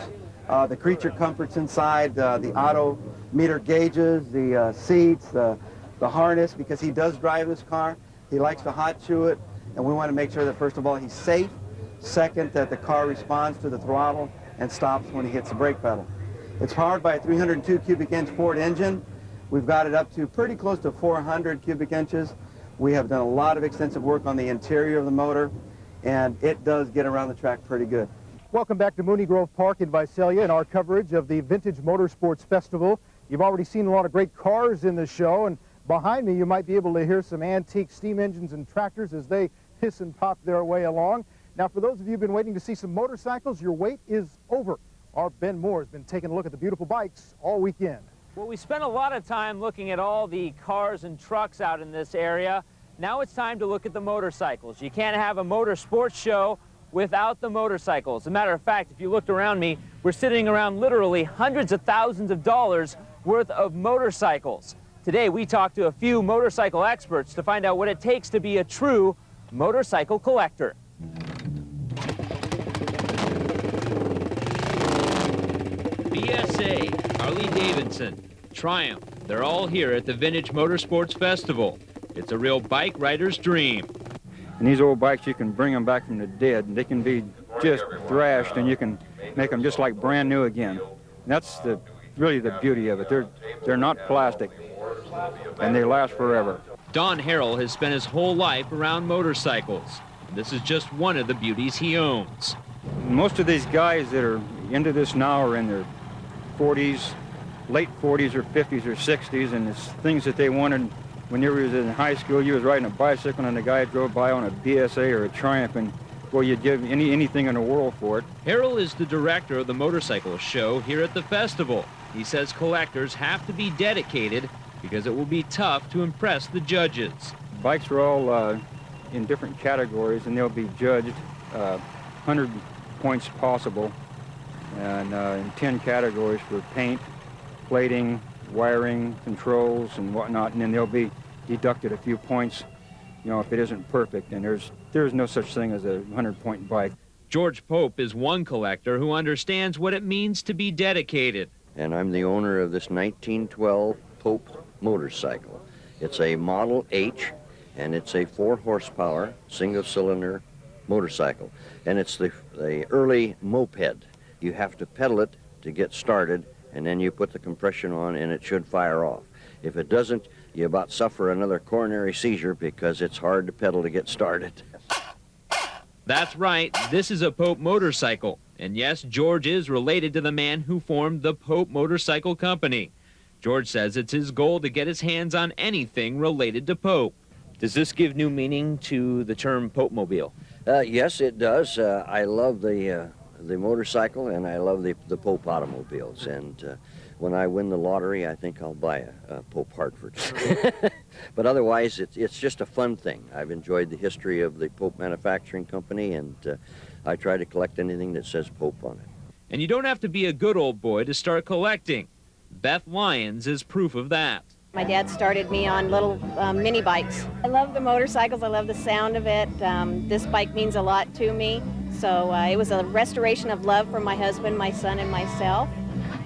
the creature comforts inside, the auto meter gauges, the seats, the harness, because he does drive this car. He likes to hot shoe it, and we want to make sure that, first of all, he's safe. Second, that the car responds to the throttle and stops when he hits the brake pedal. It's powered by a 302 cubic inch Ford engine. We've got it up to pretty close to 400 cubic inches. We have done a lot of extensive work on the interior of the motor, and it does get around the track pretty good. Welcome back to Mooney Grove Park in Visalia and our coverage of the Vintage Motorsports Festival. You've already seen a lot of great cars in the show, and behind me you might be able to hear some antique steam engines and tractors as they hiss and pop their way along. Now, for those of you who've been waiting to see some motorcycles, your wait is over. Our Ben Moore has been taking a look at the beautiful bikes all weekend. Well, we spent a lot of time looking at all the cars and trucks out in this area. Now it's time to look at the motorcycles. You can't have a motorsports show without the motorcycles. As a matter of fact, if you looked around me, we're sitting around literally hundreds of thousands of dollars worth of motorcycles. Today, we talked to a few motorcycle experts to find out what it takes to be a true motorcycle collector. BSA, Harley-Davidson, Triumph, they're all here at the Vintage Motorsports Festival. It's a real bike rider's dream. And these old bikes, you can bring them back from the dead, and they can be just thrashed, and you can make them just like brand new again. And that's really the beauty of it. They're not plastic, and they last forever. Don Harrell has spent his whole life around motorcycles. This is just one of the beauties he owns. Most of these guys that are into this now are in their 40s, late 40s or 50s or 60s, and it's things that they wanted when you was in high school, you was riding a bicycle and a guy drove by on a BSA or a Triumph, and well, you'd give anything in the world for it. Harold is the director of the motorcycle show here at the festival. He says collectors have to be dedicated because it will be tough to impress the judges. Bikes are all in different categories, and they'll be judged 100 points possible, and in 10 categories for paint, plating, wiring, controls, and whatnot, and then they'll be deducted a few points, you know, if it isn't perfect, and there's no such thing as a 100-point bike. George Pope is one collector who understands what it means to be dedicated. And I'm the owner of this 1912 Pope motorcycle. It's a Model H, and it's a 4-horsepower, single-cylinder motorcycle. And it's the early moped. You have to pedal it to get started, and then you put the compression on, and it should fire off. If it doesn't, you about suffer another coronary seizure because it's hard to pedal to get started. That's right, this is a Pope motorcycle. And yes, George is related to the man who formed the Pope Motorcycle Company. George says it's his goal to get his hands on anything related to Pope. Does this give new meaning to the term Pope Mobile? Yes, it does. I love the motorcycle, and I love the Pope automobiles. And when I win the lottery, I think I'll buy a Pope Hartford. But otherwise, it's just a fun thing. I've enjoyed the history of the Pope Manufacturing Company, and I try to collect anything that says Pope on it. And you don't have to be a good old boy to start collecting. Beth Lyons is proof of that. My dad started me on little mini bikes. I love the motorcycles. I love the sound of it. This bike means a lot to me. So it was a restoration of love for my husband, my son, and myself.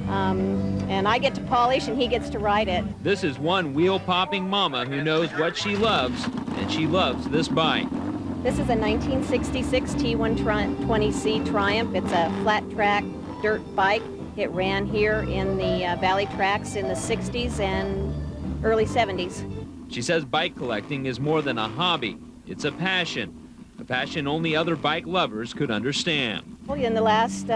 And I get to polish and he gets to ride it. This is one wheel-popping mama who knows what she loves, and she loves this bike. This is a 1966 T120C Triumph. It's a flat-track dirt bike. It ran here in the Valley tracks in the 60s and early 70s. She says bike collecting is more than a hobby. It's a passion only other bike lovers could understand. Well, in the last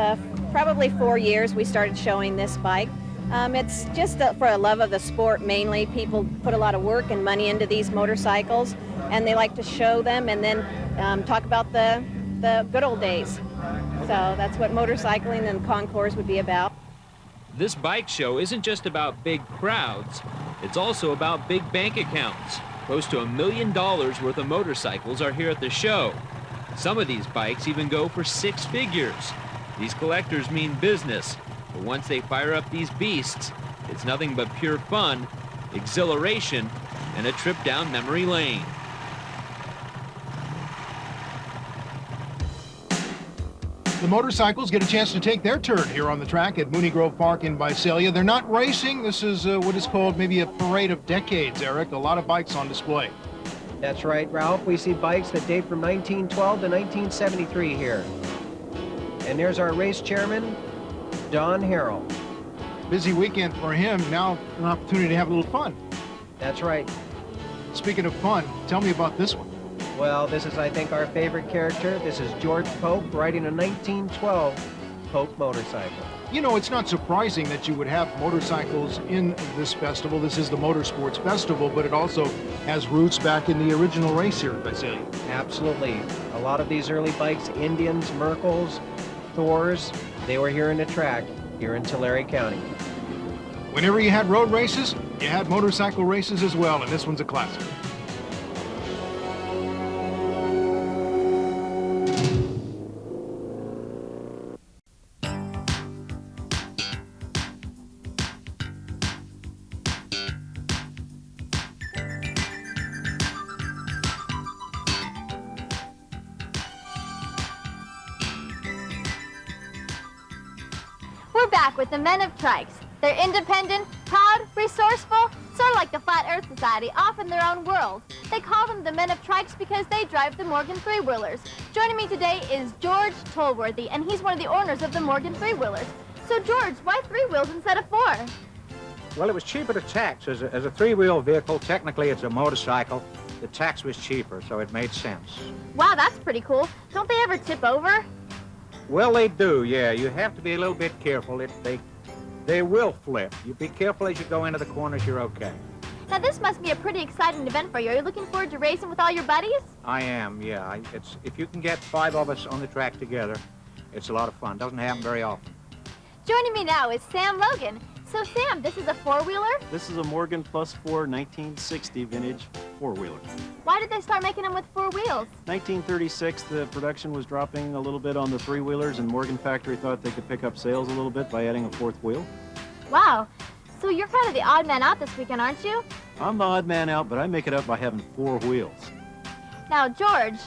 probably 4 years, we started showing this bike. It's just for a love of the sport mainly. People put a lot of work and money into these motorcycles, and they like to show them and then talk about the good old days. So that's what motorcycling and concours would be about. This bike show isn't just about big crowds, it's also about big bank accounts. Close to $1 million worth of motorcycles are here at the show. Some of these bikes even go for 6 figures. These collectors mean business, but once they fire up these beasts, it's nothing but pure fun, exhilaration, and a trip down memory lane. The motorcycles get a chance to take their turn here on the track at Mooney Grove Park in Visalia. They're not racing. This is what is called maybe a parade of decades, Eric. A lot of bikes on display. That's right, Ralph. We see bikes that date from 1912 to 1973 here. And there's our race chairman, Don Harrell. Busy weekend for him. Now an opportunity to have a little fun. That's right. Speaking of fun, tell me about this one. Well, this is, I think, our favorite character. This is George Pope riding a 1912 Pope motorcycle. You know, it's not surprising that you would have motorcycles in this festival. This is the Motorsports Festival, but it also has roots back in the original race here at Visalia. Absolutely. A lot of these early bikes, Indians, Merkles, Thors, they were here in the track, here in Tulare County. Whenever you had road races, you had motorcycle races as well, and this one's a classic. We're back with the Men of Trikes. They're independent, proud, resourceful, sort of like the Flat Earth Society, off in their own world. They call them the Men of Trikes because they drive the Morgan three-wheelers. Joining me today is George Tolworthy, and he's one of the owners of the Morgan three-wheelers. So, George, why 3 wheels instead of 4? Well, it was cheaper to tax. As a 3-wheel vehicle, technically it's a motorcycle. The tax was cheaper, so it made sense. Wow, that's pretty cool. Don't they ever tip over? Well, they do, yeah. You have to be a little bit careful. They will flip. You be careful as you go into the corners, you're okay. Now, this must be a pretty exciting event for you. Are you looking forward to racing with all your buddies? I am, yeah. If you can get 5 of us on the track together, it's a lot of fun. Doesn't happen very often. Joining me now is Sam Logan. So, Sam, this is a four-wheeler? This is a Morgan Plus 4 1960 vintage four-wheeler. Why did they start making them with 4 wheels? 1936, the production was dropping a little bit on the 3-wheelers, and Morgan Factory thought they could pick up sales a little bit by adding a 4th wheel. Wow. So you're kind of the odd man out this weekend, aren't you? I'm the odd man out, but I make it up by having 4 wheels. Now, George,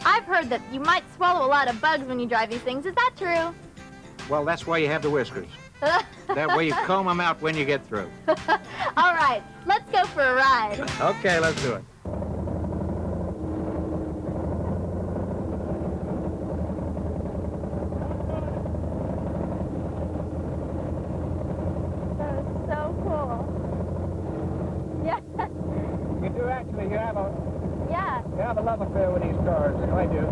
I've heard that you might swallow a lot of bugs when you drive these things. Is that true? Well, that's why you have the whiskers. That way you comb them out when you get through. All right, let's go for a ride. Okay, let's do it. So cool. Yeah. You do actually, you have a love affair with these cars. I do.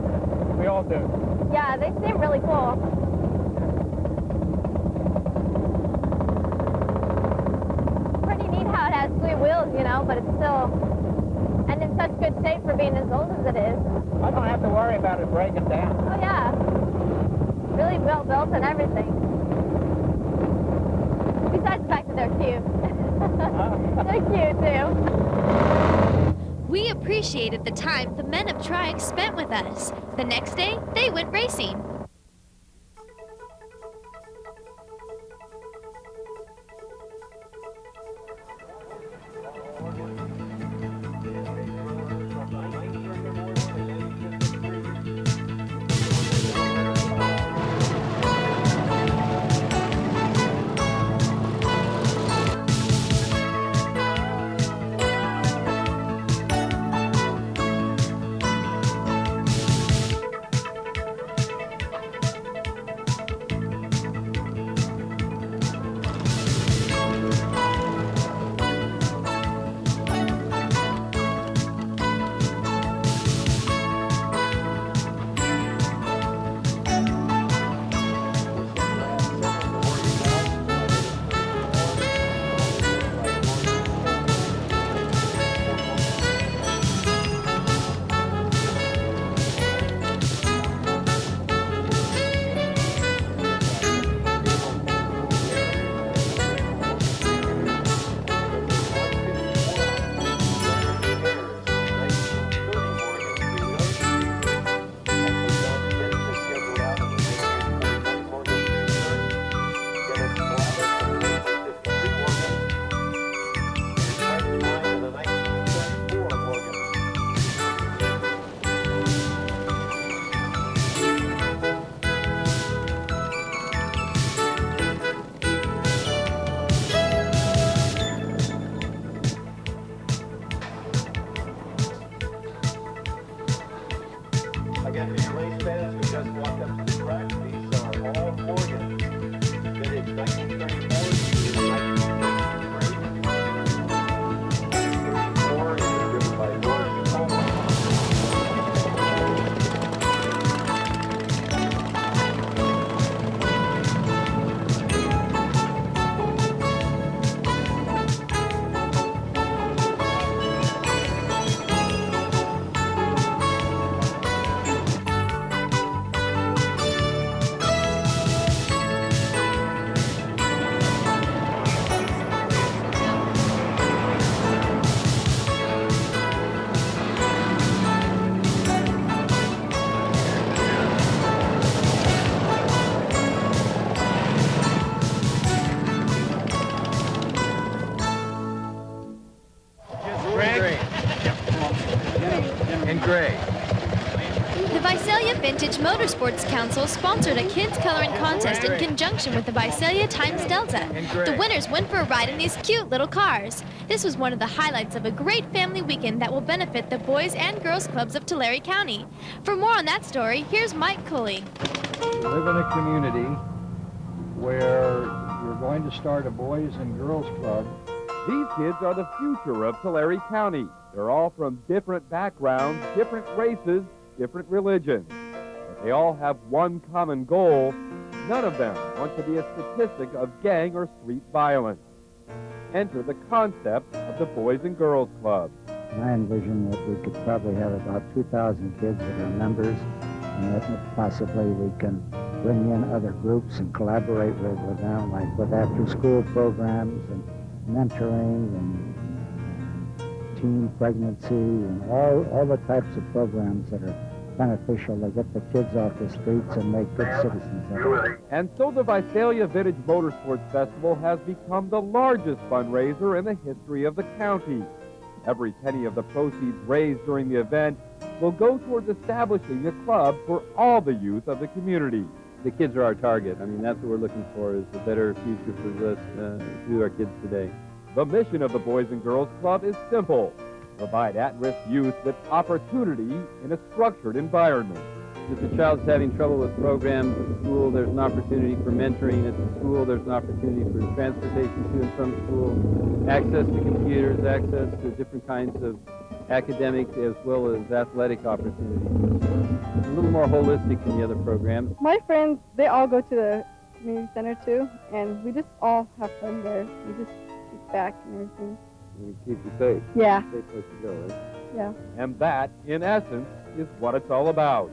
We all do. Yeah, they seem really cool. Pretty neat how it has 3 wheels, you know, but it's still, and in such good shape for being as old as it is. I don't have to worry about it breaking down. Oh, yeah. Really well built and everything. Besides the fact that they're cute. They're cute, too. We appreciated the time the men of Triumph spent with us. The next day, they went racing. The Visalia Vintage Motorsports Council sponsored a kids coloring contest in conjunction with the Visalia Times Delta. The winners went for a ride in these cute little cars. This was one of the highlights of a great family weekend that will benefit the Boys and Girls Clubs of Tulare County. For more on that story, here's Mike Cooley. We live in a community where you're going to start a Boys and Girls Club. These kids are the future of Tulare County. They're all from different backgrounds, different races, different religions. But they all have one common goal. None of them want to be a statistic of gang or street violence. Enter the concept of the Boys and Girls Club. I envision that we could probably have about 2,000 kids that are members, and that possibly we can bring in other groups and collaborate with them, like with after-school programs and mentoring and teen pregnancy and all the types of programs that are beneficial to get the kids off the streets and make good citizens of it. And so the Visalia Vintage Motorsports Festival has become the largest fundraiser in the history of the county. Every penny of the proceeds raised during the event will go towards establishing a club for all the youth of the community. The kids are our target. I mean, that's what we're looking for, is a better future for us, to our kids today. The mission of the Boys and Girls Club is simple: provide at-risk youth with opportunity in a structured environment. If the child's having trouble with programs at school, there's an opportunity for mentoring. At the school, there's an opportunity for transportation to and from school, access to computers, access to different kinds of academic as well as athletic opportunities. A little more holistic than the other programs. My friends, they all go to the community center too, and we just all have fun there. We just kick back and everything. We keep you safe. Yeah. Safe place to go, right? Yeah. And that, in essence, is what it's all about.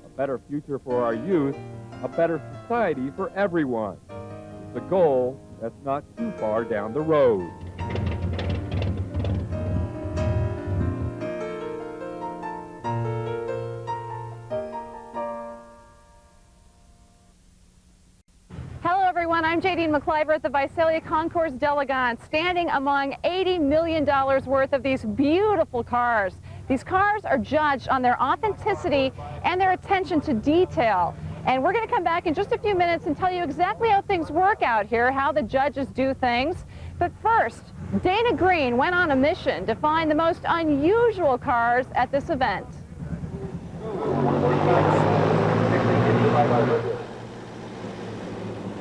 A better future for our youth, a better society for everyone. It's a goal that's not too far down the road. I'm Jadine McCliver at the Visalia Concours d'Elegance, standing among $80 million worth of these beautiful cars. These cars are judged on their authenticity and their attention to detail. And we're going to come back in just a few minutes and tell you exactly how things work out here, how the judges do things. But first, Dana Green went on a mission to find the most unusual cars at this event.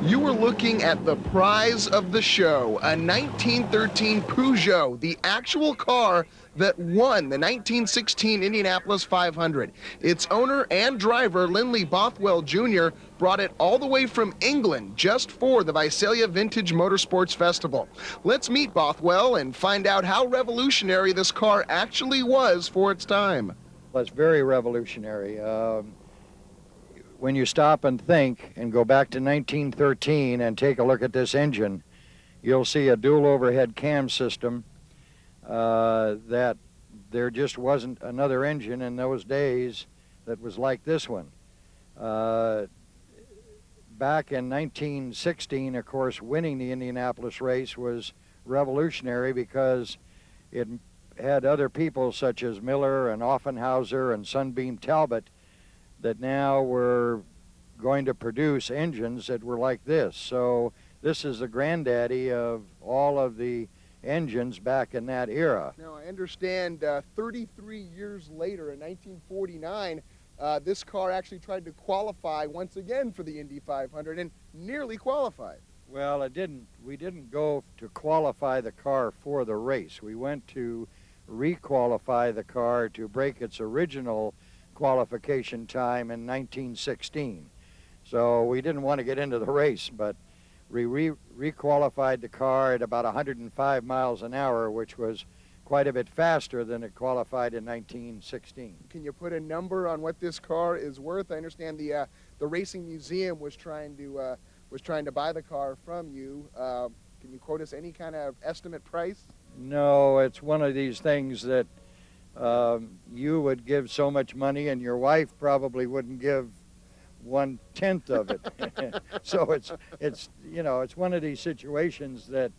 You were looking at the prize of the show, a 1913 Peugeot, the actual car that won the 1916 Indianapolis 500. Its owner and driver, Lindley Bothwell Jr., brought it all the way from England just for the Visalia Vintage Motorsports Festival. Let's meet Bothwell and find out how revolutionary this car actually was for its time. Well, it's very revolutionary. When you stop and think and go back to 1913 and take a look at this engine, you'll see a dual overhead cam system that there just wasn't another engine in those days that was like this one. Back in 1916, of course, winning the Indianapolis race was revolutionary because it had other people such as Miller and Offenhauser and Sunbeam Talbot that now were going to produce engines that were like this. So this is the granddaddy of all of the engines back in that era. Now, I understand 33 years later, in 1949, this car actually tried to qualify once again for the Indy 500 and nearly qualified. Well, it didn't. We didn't go to qualify the car for the race. We went to re-qualify the car to break its original qualification time in 1916. So we didn't want to get into the race, but we re-qualified the car at about 105 miles an hour, which was quite a bit faster than it qualified in 1916. Can you put a number on what this car is worth? I understand the Racing Museum was trying to buy the car from you. Can you quote us any kind of estimate price? No, it's one of these things that you would give so much money and your wife probably wouldn't give 1/10 of it. So it's you know, it's one of these situations that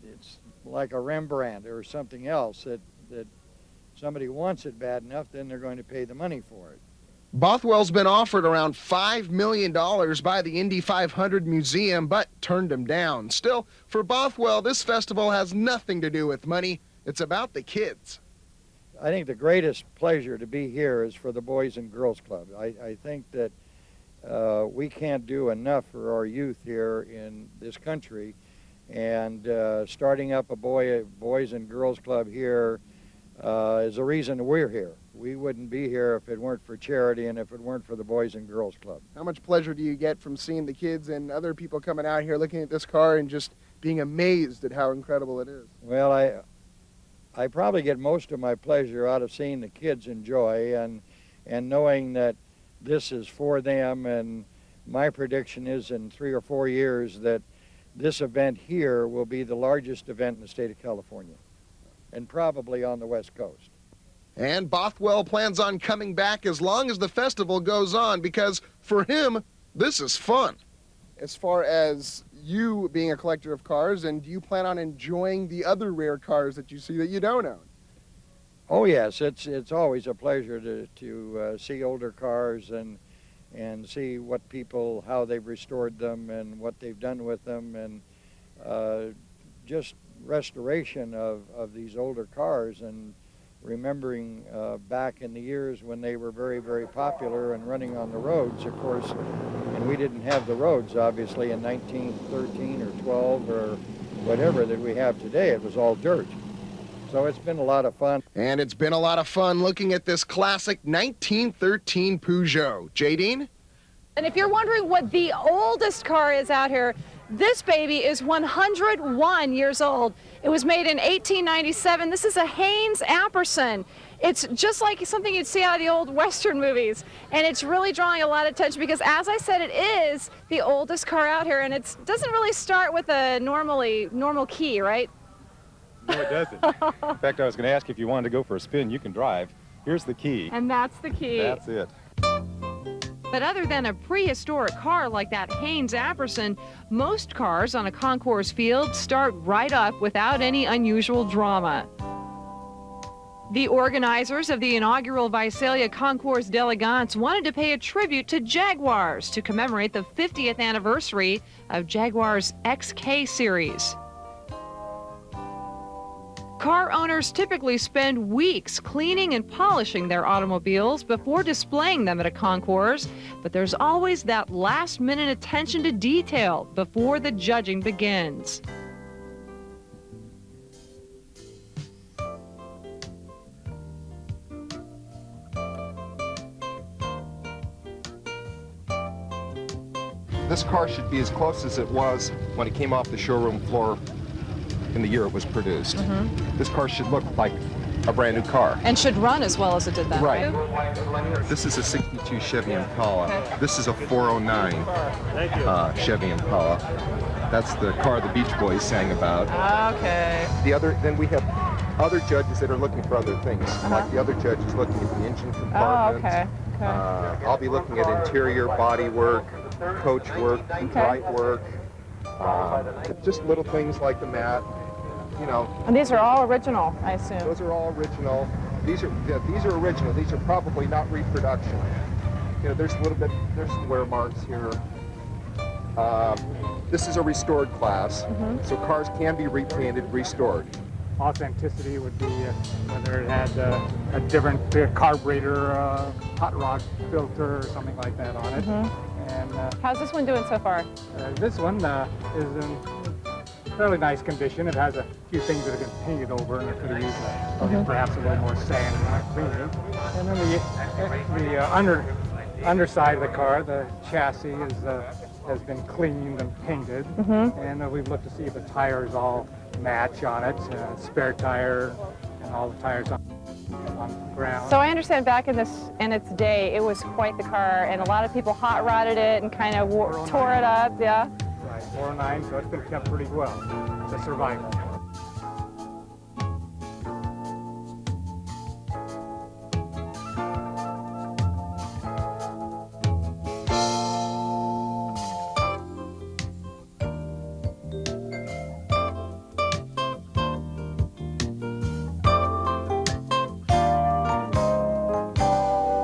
it's like a Rembrandt or something else that somebody wants it bad enough, then they're going to pay the money for it. Bothwell's been offered around $5 million by the Indy 500 Museum, but turned him down. Still, for Bothwell, this festival has nothing to do with money. It's about the kids. I think the greatest pleasure to be here is for the Boys and Girls Club. I think that we can't do enough for our youth here in this country, and starting up a Boys and Girls Club here is the reason we're here. We wouldn't be here if it weren't for charity and if it weren't for the Boys and Girls Club. How much pleasure do you get from seeing the kids and other people coming out here looking at this car and just being amazed at how incredible it is? Well, I probably get most of my pleasure out of seeing the kids enjoy and knowing that this is for them, and my prediction is in 3 or 4 years that this event here will be the largest event in the state of California, and probably on the West Coast. And Bothwell plans on coming back as long as the festival goes on, because for him, this is fun. As far as you being a collector of cars, and do you plan on enjoying the other rare cars that you see that you don't own? Oh yes, it's always a pleasure to see older cars and see what people, how they've restored them and what they've done with them, and just restoration of these older cars, and remembering back in the years when they were very, very popular and running on the roads, of course, and we didn't have the roads, obviously, in 1913 or 12 or whatever that we have today. It was all dirt. So it's been a lot of fun. And it's been a lot of fun looking at this classic 1913 Peugeot. J-Dean? And if you're wondering what the oldest car is out here, this baby is 101 years old. It was made in 1897. This is a Haynes Apperson. It's just like something you'd see out of the old Western movies. And it's really drawing a lot of attention because, as I said, it is the oldest car out here. And it doesn't really start with a normal key, right? No, it doesn't. In fact, I was going to ask if you wanted to go for a spin. You can drive. Here's the key. And that's the key. That's it. But other than a prehistoric car like that Haynes Apperson, most cars on a concours field start right up without any unusual drama. The organizers of the inaugural Visalia Concours d'Elegance wanted to pay a tribute to Jaguars to commemorate the 50th anniversary of Jaguar's XK series. Car owners typically spend weeks cleaning and polishing their automobiles before displaying them at a concours, but there's always that last-minute attention to detail before the judging begins. This car should be as close as it was when it came off the showroom floor in the year it was produced. This car should look like a brand new car. And should run as well as it did then, right? This is a 62 Chevy Impala. Okay. This is a 409 Chevy Impala. That's the car the Beach Boys sang about. Okay. Then we have other judges that are looking for other things. Like the other judge is looking at the engine compartment. Oh, okay. I'll be looking at interior body work, coach work, light work, just little things like the mat. You know. And these are all original, I assume. Those are all original. These are original. These are probably not reproduction. You know, there's some wear marks here. This is a restored class, so cars can be repainted, restored. Authenticity would be whether it had a different carburetor, hot rod filter, or something like that on it. And how's this one doing so far? This one is in fairly nice condition. It has a few things that have been painted over, and it could have used perhaps a little more sand and cleaning. And then the underside of the car, the chassis has been cleaned and painted, and we've looked to see if the tires all match on it, spare tire, and all the tires on the ground. So I understand back in its day, it was quite the car, and a lot of people hot rodded it and kind of tore it up, yeah? Right, 409, so it's been kept pretty well. It's a survivor.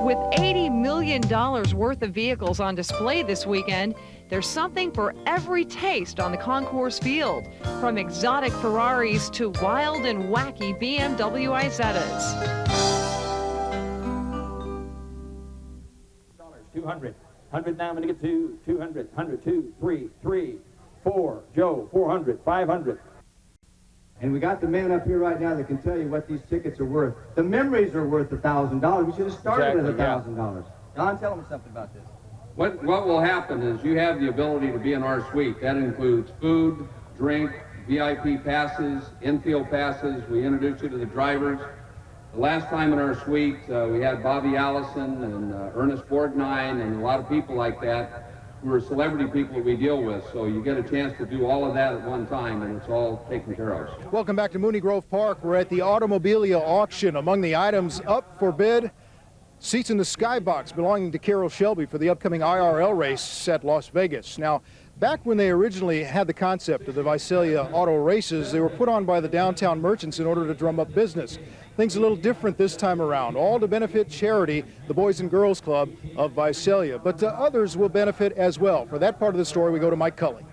With $80 million worth of vehicles on display this weekend, there's something for every taste on the concours field, from exotic Ferraris to wild and wacky BMW Izettas. 200. 100 now, I'm going to get to 200. 100, 2, 3, 4. Joe, 400, 500. And we got the man up here right now that can tell you what these tickets are worth. The memories are worth $1,000. We should have started with $1,000. Don, tell them something about this. What will happen is you have the ability to be in our suite. That includes food, drink, VIP passes, infield passes. We introduce you to the drivers. The last time in our suite, we had Bobby Allison and Ernest Borgnine and a lot of people like that who are celebrity people that we deal with. So you get a chance to do all of that at one time, and it's all taken care of. Welcome back to Mooney Grove Park. We're at the Automobilia auction. Among the items up for bid, seats in the skybox belonging to Carroll Shelby for the upcoming IRL race at Las Vegas. Now, back when they originally had the concept of the Visalia auto races, they were put on by the downtown merchants in order to drum up business. Things a little different this time around, all to benefit charity, the Boys and Girls Club of Visalia. But others will benefit as well. For that part of the story, we go to Mike Cully.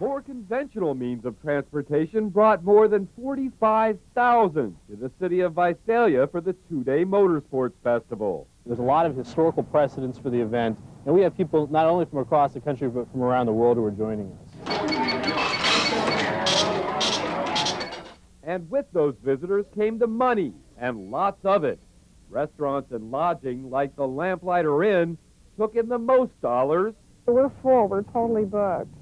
More conventional means of transportation brought more than 45,000 to the city of Visalia for the two-day Motorsports Festival. There's a lot of historical precedence for the event, and we have people not only from across the country but from around the world who are joining us. And with those visitors came the money, and lots of it. Restaurants and lodging like the Lamplighter Inn took in the most dollars. We're full. We're totally booked.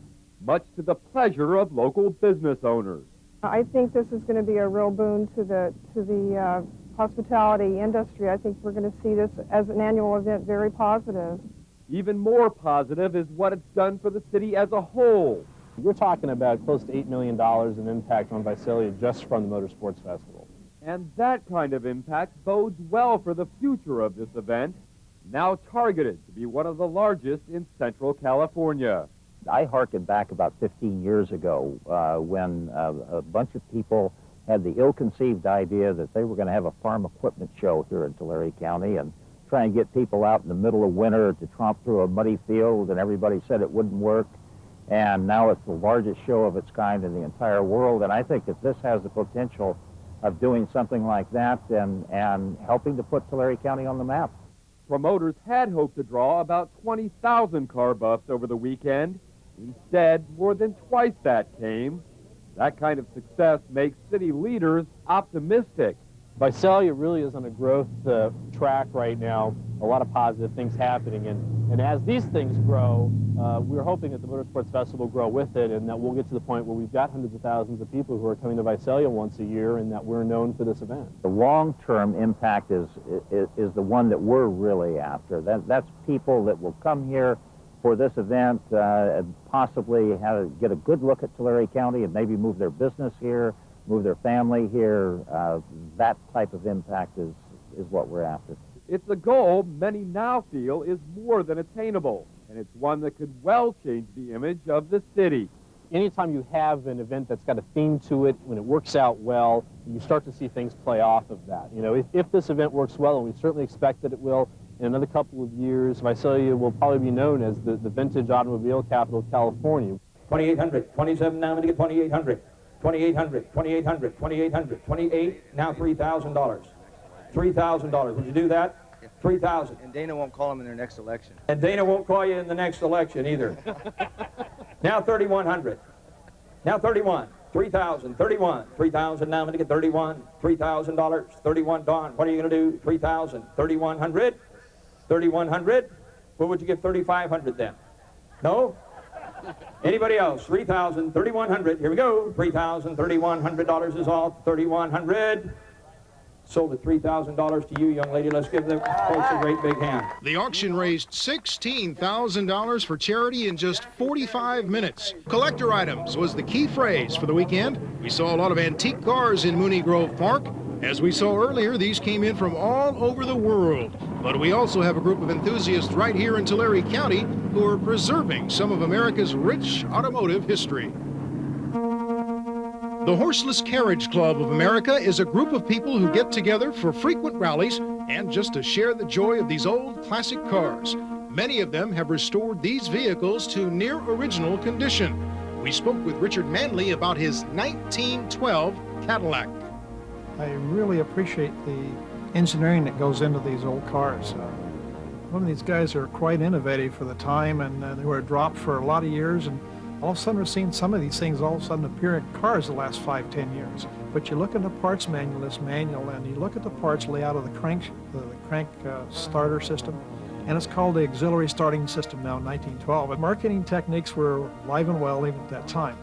Much to the pleasure of local business owners. I think this is going to be a real boon to the hospitality industry. I think we're going to see this as an annual event very positive. Even more positive is what it's done for the city as a whole. We're talking about close to $8 million in impact on Visalia just from the Motorsports Festival. And that kind of impact bodes well for the future of this event, now targeted to be one of the largest in Central California. I hearken back about 15 years ago when a bunch of people had the ill-conceived idea that they were going to have a farm equipment show here in Tulare County and try and get people out in the middle of winter to tromp through a muddy field, and everybody said it wouldn't work. And now it's the largest show of its kind in the entire world, and I think that this has the potential of doing something like that and helping to put Tulare County on the map. Promoters had hoped to draw about 20,000 car buffs over the weekend. Instead, more than twice that came. That kind of success makes city leaders optimistic. Visalia really is on a growth track right now, a lot of positive things happening, and as these things grow, we're hoping that the Motorsports Festival will grow with it, and that we'll get to the point where we've got hundreds of thousands of people who are coming to Visalia once a year, and that we're known for this event. The long-term impact is the one that we're really after. That's people that will come here for this event, possibly get a good look at Tulare County and maybe move their business here, move their family here. That type of impact is what we're after. It's a goal many now feel is more than attainable, and it's one that could well change the image of the city. Anytime you have an event that's got a theme to it, when it works out well, you start to see things play off of that. You know, if this event works well, and we certainly expect that it will, in another couple of years, Visalia will probably be known as the vintage automobile capital of California. 2,800, 27 now, I'm going to get 2,800. 2,800, 2,800, 2,800, 28, now $3,000. $3,000. Would you do that? $3,000. And Dana won't call him in their next election. And Dana won't call you in the next election either. Now 3,100. Now 31. 3,000. 31. 3,000 now, I'm going to get 31. $3,000. 31, Don. What are you going to do? 3,000. 3,100. 3,100. What would you give 3,500 then? No? Anybody else? 3,000, 3,100. Here we go. 3,000, $3,100 is all. 3,100. Sold at $3,000 to you, young lady. Let's give the folks a great big hand. The auction raised $16,000 for charity in just 45 minutes. Collector items was the key phrase for the weekend. We saw a lot of antique cars in Mooney Grove Park. As we saw earlier, these came in from all over the world. But we also have a group of enthusiasts right here in Tulare County who are preserving some of America's rich automotive history. The Horseless Carriage Club of America is a group of people who get together for frequent rallies and just to share the joy of these old classic cars. Many of them have restored these vehicles to near original condition. We spoke with Richard Manley about his 1912 Cadillac. I really appreciate the engineering that goes into these old cars. Some of these guys are quite innovative for the time, and they were dropped for a lot of years, and all of a sudden we're seeing some of these things all of a sudden appear in cars the last 5-10 years. But you look at the parts manual, this manual, and you look at the parts layout of the crank starter system, and it's called the auxiliary starting system now in 1912. But marketing techniques were alive and well even at that time.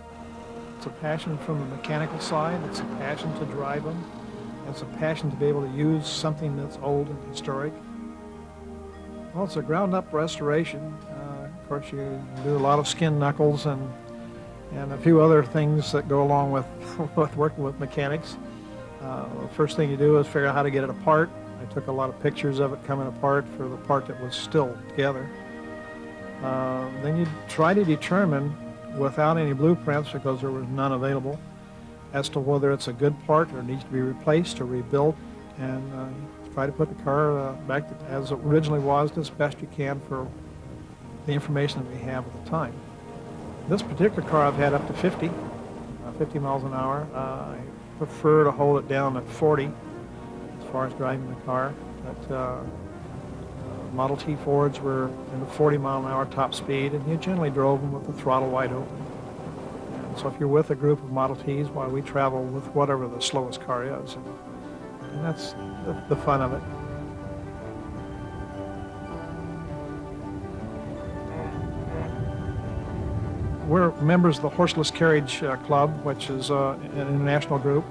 It's a passion from the mechanical side, it's a passion to drive them, it's a passion to be able to use something that's old and historic. Well, it's a ground-up restoration. Of course, you do a lot of skin knuckles and a few other things that go along with working with mechanics. The first thing you do is figure out how to get it apart. I took a lot of pictures of it coming apart for the part that was still together. Then you try to determine, without any blueprints, because there was none available, as to whether it's a good part or needs to be replaced or rebuilt, and try to put the car back as it originally was as best you can for the information that we have at the time. This particular car I've had up to 50 miles an hour. I prefer to hold it down at 40 as far as driving the car. But Model T Fords were in the 40-mile-an-hour top speed, and you generally drove them with the throttle wide open. And so if you're with a group of Model Ts, well, we travel with whatever the slowest car is. And that's the fun of it. We're members of the Horseless Carriage Club, which is an international group.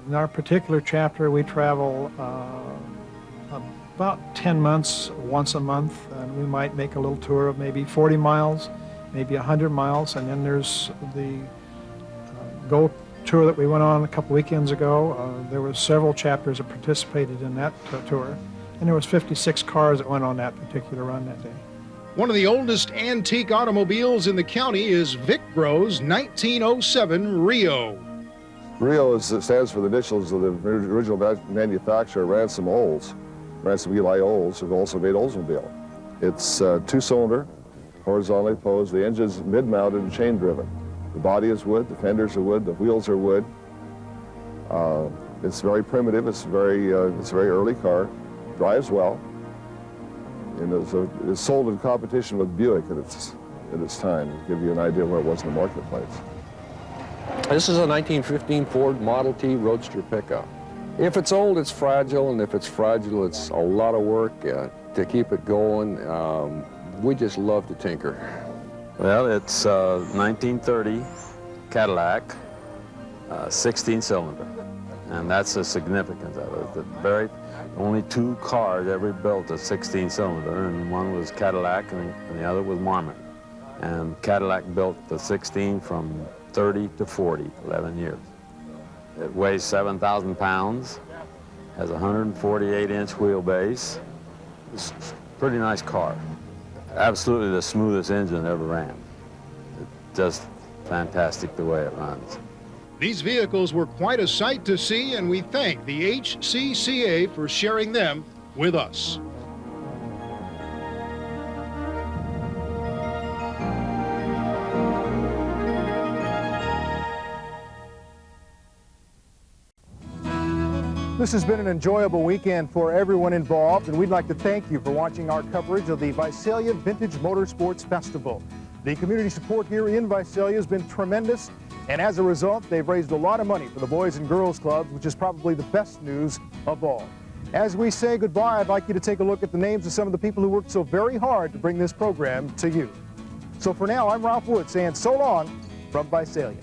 In our particular chapter, we travel about 10 months, once a month, and we might make a little tour of maybe 40 miles, maybe 100 miles, and then there's the Gold tour that we went on a couple weekends ago. There were several chapters that participated in that tour, and there was 56 cars that went on that particular run that day. One of the oldest antique automobiles in the county is Vic Bro's 1907 Rio. Rio stands for the initials of the original manufacturer, Ransom Olds. Ransom Eli Olds, who also made Oldsmobile. It's two-cylinder, horizontally posed. The engine's mid-mounted and chain-driven. The body is wood, the fenders are wood, the wheels are wood. It's very primitive. It's a very early car. Drives well. And it's sold in competition with Buick at its time, to give you an idea where it was in the marketplace. This is a 1915 Ford Model T Roadster pickup. If it's old, it's fragile, and if it's fragile, it's a lot of work to keep it going. We just love to tinker. Well, it's 1930 Cadillac, 16-cylinder, and that's the significance of it. The only two cars ever built a 16-cylinder, and one was Cadillac and the other was Marmot. And Cadillac built the 16 from 30 to 40, 11 years. It weighs 7,000 pounds, has a 148-inch wheelbase. It's a pretty nice car. Absolutely the smoothest engine ever ran. It's just fantastic the way it runs. These vehicles were quite a sight to see, and we thank the HCCA for sharing them with us. This has been an enjoyable weekend for everyone involved, and we'd like to thank you for watching our coverage of the Visalia Vintage Motorsports Festival. The community support here in Visalia has been tremendous, and as a result, they've raised a lot of money for the Boys and Girls Clubs, which is probably the best news of all. As we say goodbye, I'd like you to take a look at the names of some of the people who worked so very hard to bring this program to you. So for now, I'm Ralph Wood saying so long from Visalia.